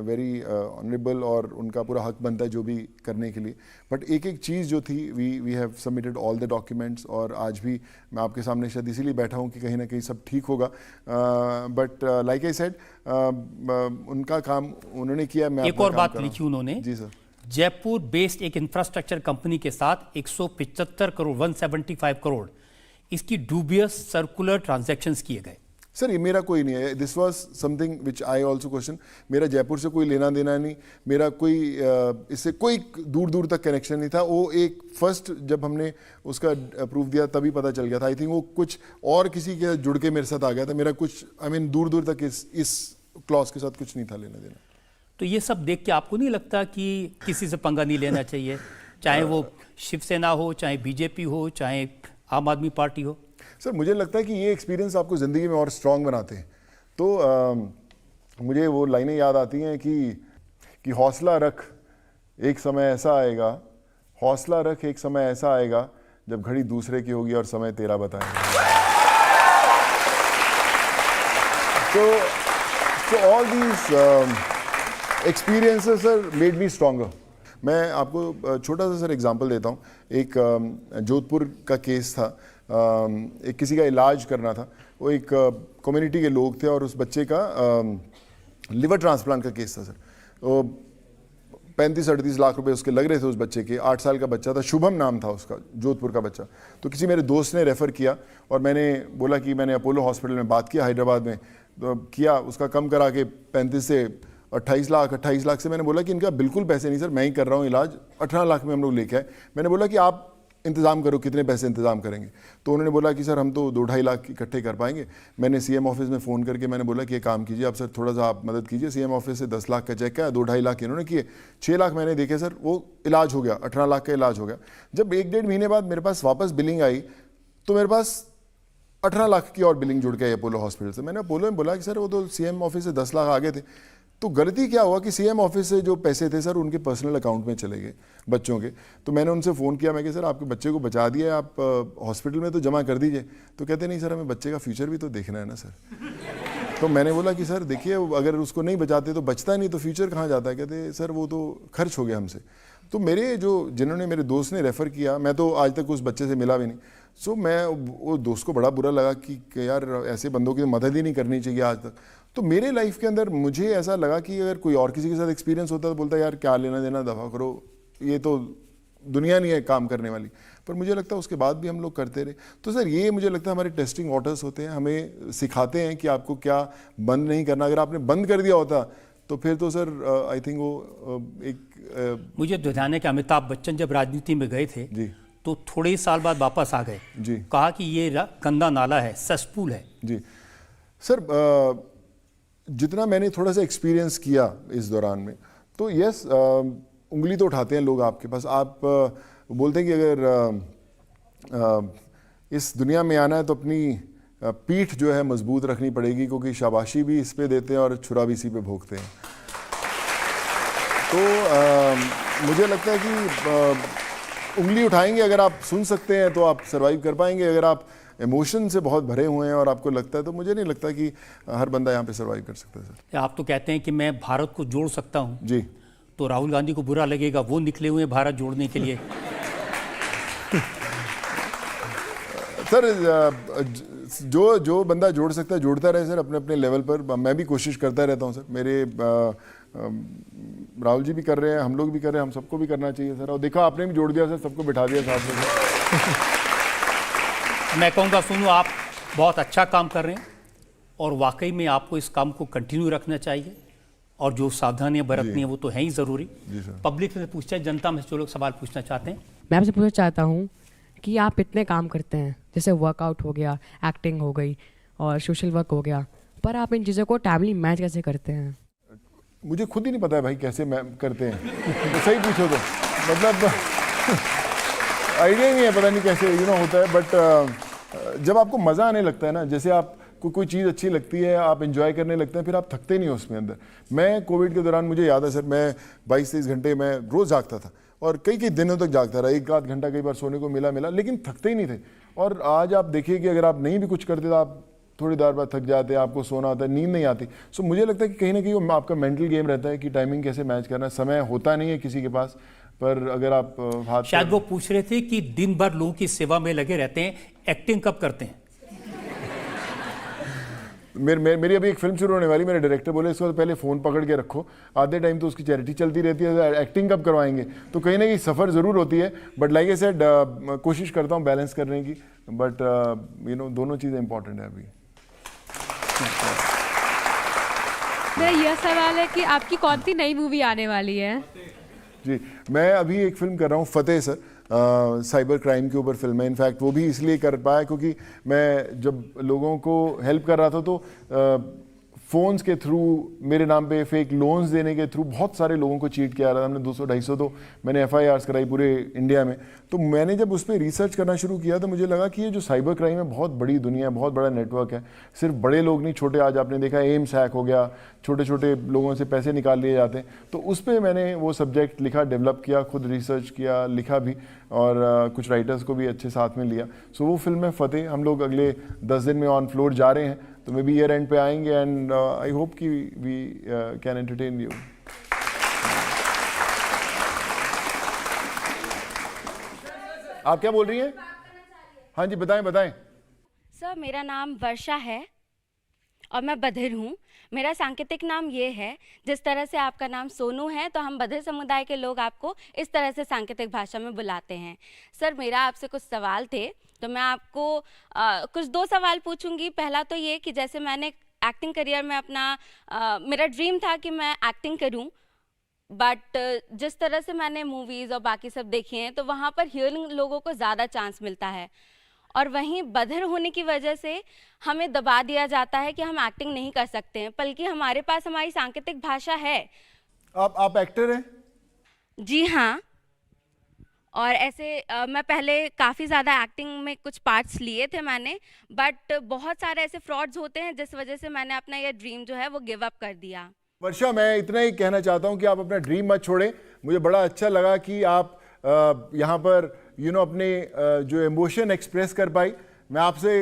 very honourable और उनका पूरा हक बनता है जो भी करने के लिए। बट एक एक चीज़ जो थी we have submitted all the documents, और आज भी मैं आपके सामने शायद इसीलिए बैठा हूँ कि कहीं ना कहीं सब ठीक होगा। बट लाइक आई सेड उनका काम उन्होंने किया। मैं एक और बात लिखी उन्होंने, जी सर, जयपुर बेस्ड एक इंफ्रास्ट्रक्चर कंपनी के साथ 175 करोड़ 175 करोड़ इसकी डूबियस सर्कुलर ट्रांजैक्शंस किए गए। सर ये मेरा कोई नहीं है, this was something which I also question. मेरा जयपुर से कोई लेना देना नहीं, मेरा कोई इससे कोई दूर दूर तक कनेक्शन नहीं था। वो एक फर्स्ट जब हमने उसका अप्रूव दिया तभी पता चल गया था। आई थिंक वो कुछ और किसी के जुड़ के मेरे साथ आ गया था। मेरा कुछ दूर दूर तक इस क्लॉज के साथ कुछ नहीं था लेना देना। तो ये सब देख के आपको नहीं लगता कि किसी से पंगा नहीं लेना चाहिए, चाहे वो शिवसेना हो, चाहे बीजेपी हो, चाहे आम आदमी पार्टी हो? सर मुझे लगता है कि ये एक्सपीरियंस आपको ज़िंदगी में और स्ट्रांग बनाते हैं। तो मुझे वो लाइनें याद आती हैं कि हौसला रख एक समय ऐसा आएगा, हौसला रख एक समय ऐसा आएगा जब घड़ी दूसरे की होगी और समय तेरा बताएगा। So all these experiences sir made me stronger. मैं आपको छोटा सा सर एग्जांपल देता हूँ। एक जोधपुर का केस था, एक किसी का इलाज करना था। वो एक कम्युनिटी के लोग थे और उस बच्चे का लिवर ट्रांसप्लांट का केस था सर। तो 35-38 लाख रुपए उसके लग रहे थे उस बच्चे के। 8 साल का बच्चा था, शुभम नाम था उसका, जोधपुर का बच्चा। तो किसी मेरे दोस्त ने रेफ़र किया और मैंने बोला कि मैंने अपोलो हॉस्पिटल में बात किया हैदराबाद में, तो किया उसका कम करा के 35 से 28 लाख से मैंने बोला कि इनका बिल्कुल पैसे नहीं सर, मैं ही कर रहा हूँ इलाज। 18 लाख में हम लोग लेके आए। मैंने बोला कि आप इंतज़ाम करो, कितने पैसे इंतज़ाम करेंगे? तो उन्होंने बोला कि सर हम तो 2-2.5 लाख इकट्ठे कर पाएंगे। मैंने सीएम ऑफिस में फ़ोन करके मैंने बोला कि ये काम कीजिए आप सर, थोड़ा सा आप मदद कीजिए। सीएम ऑफिस से 10 लाख का चेक आया, 2-2.5 लाख इन्होंने किए, 6 लाख मैंने देखे सर, वो इलाज हो गया, 18 लाख का इलाज हो गया। जब 1-1.5 महीने बाद मेरे पास वापस बिलिंग आई तो मेरे पास 18 लाख की और बिलिंग जुड़ के आई अपोलो हॉस्पिटल से। मैंने अपोलो में बोला कि सर वो तो सीएम ऑफिस से 10 लाख आगे थे। तो गलती क्या हुआ कि सीएम ऑफिस से जो पैसे थे सर उनके पर्सनल अकाउंट में चले गए बच्चों के। तो मैंने उनसे फ़ोन किया, मैं कि सर आपके बच्चे को बचा दिया, आप हॉस्पिटल में तो जमा कर दीजिए। तो कहते नहीं सर हमें बच्चे का फ्यूचर भी तो देखना है ना सर। तो मैंने बोला कि सर देखिए अगर उसको नहीं बचाते तो बचता नहीं तो फ्यूचर कहाँ जाता है? कहते सर वो तो खर्च हो गया हमसे। तो जिन्होंने मेरे दोस्त ने रेफ़र किया, मैं तो आज तक उस बच्चे से मिला भी नहीं। सो मैं वो दोस्त को बड़ा बुरा लगा कि यार ऐसे बंदों की मदद ही नहीं करनी चाहिए आज तक। तो मेरे लाइफ के अंदर मुझे ऐसा लगा कि अगर कोई और किसी के साथ एक्सपीरियंस होता तो बोलता यार क्या लेना देना, दफ़ा करो, ये तो दुनिया नहीं है काम करने वाली। पर मुझे लगता है उसके बाद भी हम लोग करते रहे। तो सर ये मुझे लगता है हमारे टेस्टिंग वाटर्स होते हैं, हमें सिखाते हैं कि आपको क्या बंद नहीं करना। अगर आपने बंद कर दिया होता तो फिर तो सर आई थिंक वो एक मुझे ध्यान है कि अमिताभ बच्चन जब राजनीति में गए थे जी तो थोड़े ही साल बाद वापस आ गए जी, कहा कि ये गंदा नाला है, सस्पूल है। जी सर जितना मैंने थोड़ा सा एक्सपीरियंस किया इस दौरान में, तो यस उंगली तो उठाते हैं लोग आपके पास। आप बोलते हैं कि अगर इस दुनिया में आना है तो अपनी पीठ जो है मजबूत रखनी पड़ेगी, क्योंकि शाबाशी भी इस पे देते हैं और छुरा भी इसी पे भोंकते हैं। तो मुझे लगता है कि उंगली उठाएंगे, अगर आप सुन सकते हैं तो आप सर्वाइव कर पाएंगे। अगर आप इमोशन से बहुत भरे हुए हैं और आपको लगता है, तो मुझे नहीं लगता कि हर बंदा यहाँ पे सर्वाइव कर सकता है सर। आप तो कहते हैं कि मैं भारत को जोड़ सकता हूँ जी, तो राहुल गांधी को बुरा लगेगा, वो निकले हुए भारत जोड़ने के लिए। सर जो बंदा जोड़ सकता है जोड़ता रहे सर, अपने अपने लेवल पर। मैं भी कोशिश करता रहता हूँ सर, मेरे राहुल जी भी कर रहे हैं, हम लोग भी कर रहे हैं, हम सबको भी करना चाहिए सर। और देखो आपने भी जोड़ दिया सर, सबको बिठा दिया साथ में। मैं कहूँगा सोनू, आप बहुत अच्छा काम कर रहे हैं और वाकई में आपको इस काम को कंटिन्यू रखना चाहिए, और जो सावधानियां बरतनी है वो तो है ही ज़रूरी। पब्लिक से पूछते हैं, जनता में जो लोग सवाल पूछना चाहते हैं। मैं आपसे पूछना चाहता हूँ कि आप इतने काम करते हैं, जैसे वर्कआउट हो गया, एक्टिंग हो गई और सोशल वर्क हो गया, पर आप इन चीज़ों को टाइमली मैच कैसे करते हैं? मुझे खुद ही नहीं पता है भाई कैसे करते हैं। तो सही पूछो तो मतलब आइडिया ही नहीं है, पता नहीं कैसे होता है। बट जब आपको मज़ा आने लगता है ना, जैसे आपको कोई चीज़ अच्छी लगती है, आप एंजॉय करने लगते हैं, फिर आप थकते नहीं हो उसमें अंदर। मैं कोविड के दौरान, मुझे याद है सर, मैं 22-23 घंटे मैं रोज़ जागता था और कई कई दिनों तक जागता रहा, 1-आध घंटा कई बार सोने को मिला, लेकिन थकते ही नहीं थे। और आज आप देखिए कि अगर आप नहीं भी कुछ करते तो आप थोड़ी देर बाद थक जाते हैं, आपको सोना होता है, नींद नहीं आती। सो मुझे लगता है कि कहीं ना कहीं वो आपका मेंटल गेम रहता है कि टाइमिंग कैसे मैच करना। समय होता नहीं है किसी के पास, पर अगर आप हाथ शायद वो पूछ रहे थे कि दिन भर लोगों की सेवा में लगे रहते हैं, एक्टिंग कब करते हैं? मेरी अभी एक फिल्म शुरू होने वाली, मेरे डायरेक्टर बोले इसको पहले फ़ोन पकड़ के रखो, आधे टाइम तो उसकी चैरिटी चलती रहती है, एक्टिंग कब करवाएंगे? तो कहीं ना कहीं सफ़र ज़रूर होती है, बट लाइक आई सेड कोशिश करता हूँ बैलेंस करने की, बट दोनों चीज़ें इंपॉर्टेंट है अभी। मेरा यह सवाल है कि आपकी कौन सी नई मूवी आने वाली है? जी, मैं अभी एक फ़िल्म कर रहा हूँ, फतेह सर, साइबर क्राइम के ऊपर फिल्म है। इनफैक्ट वो भी इसलिए कर पाया क्योंकि मैं जब लोगों को हेल्प कर रहा था तो फ़ोन्स के थ्रू मेरे नाम पे फेक लोन्स देने के थ्रू बहुत सारे लोगों को चीट किया रहा था। हमने 200-250 तो मैंने FIRs कराई पूरे इंडिया में। तो मैंने जब उस पर रिसर्च करना शुरू किया तो मुझे लगा कि ये जो साइबर क्राइम है बहुत बड़ी दुनिया है, बहुत बड़ा नेटवर्क है। सिर्फ बड़े लोग नहीं, छोटे, आज आपने देखा एम्स हैक हो गया, छोटे छोटे लोगों से पैसे निकाल लिए जाते हैं। तो उस पर मैंने वो सब्जेक्ट लिखा, डेवलप किया, खुद रिसर्च किया, लिखा भी, और कुछ राइटर्स को भी अच्छे साथ में लिया। सो वो फिल्म है फतेह। हम लोग अगले 10 दिन में ऑन फ्लोर जा रहे हैं, तो मे बी ईयर एंड पे आएंगे, एंड आई होप कि वी कैन एंटरटेन यू। आप क्या बोल रही हैं? हाँ जी, बताएं। सर, मेरा नाम वर्षा है और मैं बधिर हूँ। मेरा सांकेतिक नाम ये है, जिस तरह से आपका नाम सोनू है, तो हम बधिर समुदाय के लोग आपको इस तरह से सांकेतिक भाषा में बुलाते हैं। सर, मेरा आपसे कुछ सवाल थे, तो मैं आपको कुछ 2 सवाल पूछूंगी। पहला तो ये कि जैसे मैंने एक्टिंग करियर में मेरा ड्रीम था कि मैं एक्टिंग करूं, बट जिस तरह से मैंने मूवीज़ और बाकी सब देखी हैं, तो वहाँ पर हियरिंग लोगों को ज़्यादा चांस मिलता है, और वहीं बधिर होने की वजह से हमें दबा दिया जाता है कि हम एक्टिंग नहीं कर सकते हैं, बल्कि हमारे पास हमारी सांकेतिक भाषा है। आप एक्टर हैं? जी हाँ, और ऐसे मैं पहले काफ़ी ज़्यादा एक्टिंग में कुछ पार्ट्स लिए थे मैंने, बट बहुत सारे ऐसे फ्रॉड्स होते हैं जिस वजह से मैंने अपना ये ड्रीम जो है वो गिव अप कर दिया। वर्षा, मैं इतना ही कहना चाहता हूं कि आप अपना ड्रीम मत छोड़ें। मुझे बड़ा अच्छा लगा कि आप यहाँ पर अपने जो इमोशन एक्सप्रेस कर पाई। मैं आपसे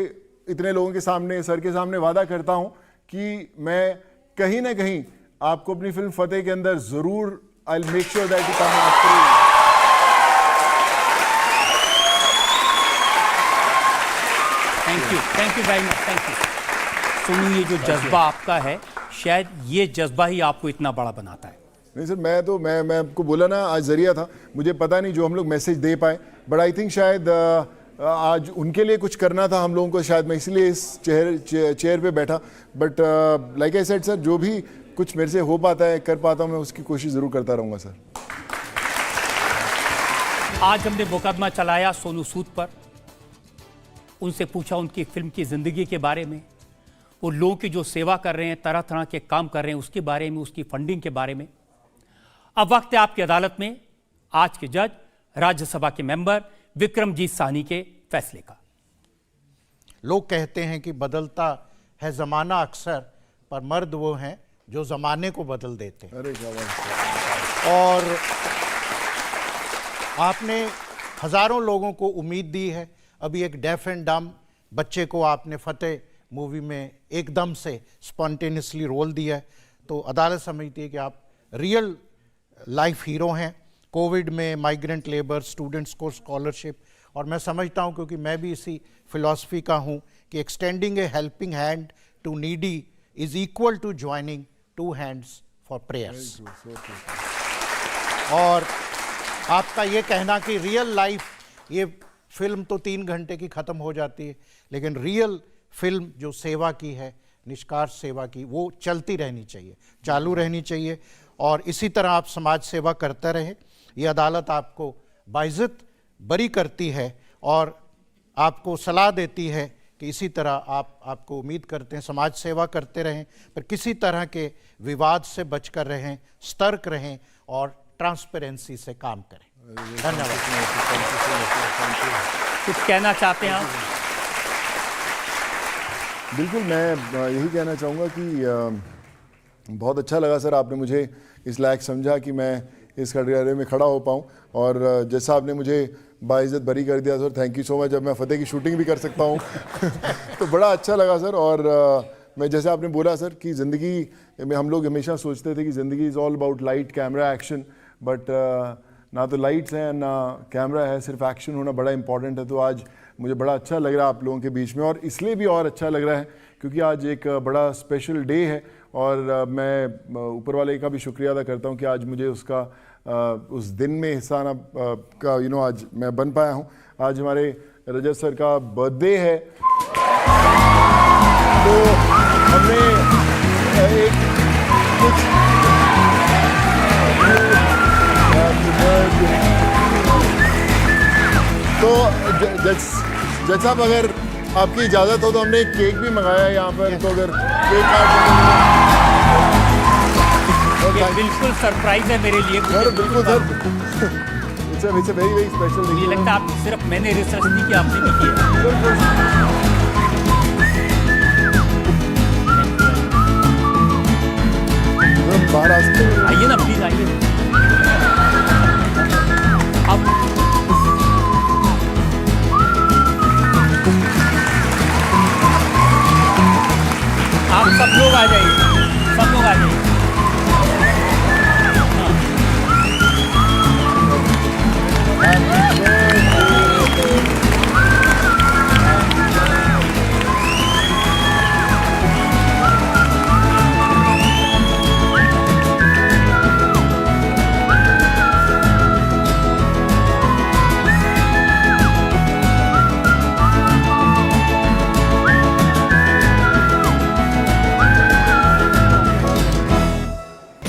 इतने लोगों के सामने, सर के सामने वादा करता हूं कि मैं कहीं ना कहीं आपको अपनी फिल्म फतेह के अंदर ज़रूर I will make sure that you come on screen. Thank you very much, thank you Sonu. ये जो जज्बा आपका है, शायद ये जज्बा ही आपको इतना बड़ा बनाता है। नहीं सर, मैं आपको बोला ना, आज जरिया था, मुझे पता नहीं जो हम लोग मैसेज दे पाए, बट आई थिंक शायद आज उनके लिए कुछ करना था हम लोगों को, शायद मैं इसलिए इस चेयर पे बैठा। But like I said sir, जो भी कुछ मेरे से हो पाता है, कर पाता हूँ, मैं उसकी कोशिश ज़रूर करता रहूँगा सर। आज हमने मुकदमा चलाया सोनू सूद पर, उनसे पूछा उनकी फिल्म की ज़िंदगी के बारे में, वो लोगों की जो सेवा कर रहे हैं, तरह तरह के काम कर रहे हैं, उसके बारे में, उसकी फंडिंग के बारे में। अब वक्त है आपकी अदालत में आज के जज राज्यसभा के मेंबर विक्रमजीत साहनी के फैसले का। लोग कहते हैं कि बदलता है जमाना अक्सर, पर मर्द वो हैं जो जमाने को बदल देते हैं। अरे क्या बात। और आपने हजारों लोगों को उम्मीद दी है। अभी एक डेफ एंड डम बच्चे को आपने फतेह मूवी में एकदम से स्पॉन्टेनियसली रोल दिया है, तो अदालत समझती है कि आप रियल लाइफ हीरो हैं। कोविड में माइग्रेंट लेबर, स्टूडेंट्स को स्कॉलरशिप, और मैं समझता हूं, क्योंकि मैं भी इसी फिलॉसफी का हूं, कि extending a helping hand to needy is equal to joining 2 hands for prayers. और आपका ये कहना कि रियल लाइफ, ये फिल्म तो 3 घंटे की ख़त्म हो जाती है, लेकिन रियल फिल्म जो सेवा की है, निष्काम सेवा की, वो चलती रहनी चाहिए, चालू रहनी चाहिए। और इसी तरह आप समाज सेवा करते रहें। ये अदालत आपको बाइज्जत बरी करती है और आपको सलाह देती है कि इसी तरह आपको उम्मीद करते हैं समाज सेवा करते रहें, पर किसी तरह के विवाद से बचकर रहें, सतर्क रहें और ट्रांसपेरेंसी से काम करें। धन्यवाद। कुछ कहना चाहते हैं आप? बिल्कुल, मैं यही कहना चाहूँगा कि बहुत अच्छा लगा सर, आपने मुझे इस लायक समझा कि मैं इस कटघरे में खड़ा हो पाऊँ, और जैसा आपने मुझे बाइज्जत बरी कर दिया sir, thank you so much. अब मैं फतेह की शूटिंग भी कर सकता हूँ तो बड़ा अच्छा लगा सर। और मैं जैसे आपने बोला सर कि ज़िंदगी में हम लोग हमेशा सोचते थे कि ज़िंदगी is all about light, camera, action, but ना तो लाइट्स हैं ना कैमरा है, सिर्फ एक्शन होना बड़ा इंपॉर्टेंट है। तो आज मुझे बड़ा अच्छा लग रहा है आप लोगों के बीच में, और इसलिए भी और अच्छा लग रहा है क्योंकि आज एक बड़ा स्पेशल डे है, और मैं ऊपर वाले का भी शुक्रिया अदा करता हूँ कि आज मुझे उसका उस दिन में हिस्सा आना का आज मैं बन पाया हूँ। आज हमारे रजत सर का बर्थडे है, तो हमने एक कुछ तो जज साहब, अगर आपकी इजाज़त हो तो हमने एक केक भी मंगाया है यहाँ पर, तो अगर केक ये बिल्कुल सरप्राइज है मेरे लिए। सर बिल्कुल sir, it's a very very special. मुझे लगता है आप सिर्फ मैंने रिसर्च नहीं किया, आपने भी किया। बाहर आ सकते हैं? आइए ना प्लीज, आइए। अब आप सब लोग आ जाइए, सब लोग आ जाइए।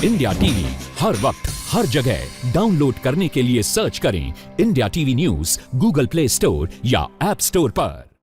इंडिया टीवी हर वक्त हर जगह डाउनलोड करने के लिए सर्च करें India TV news Google play store या ऐप स्टोर पर।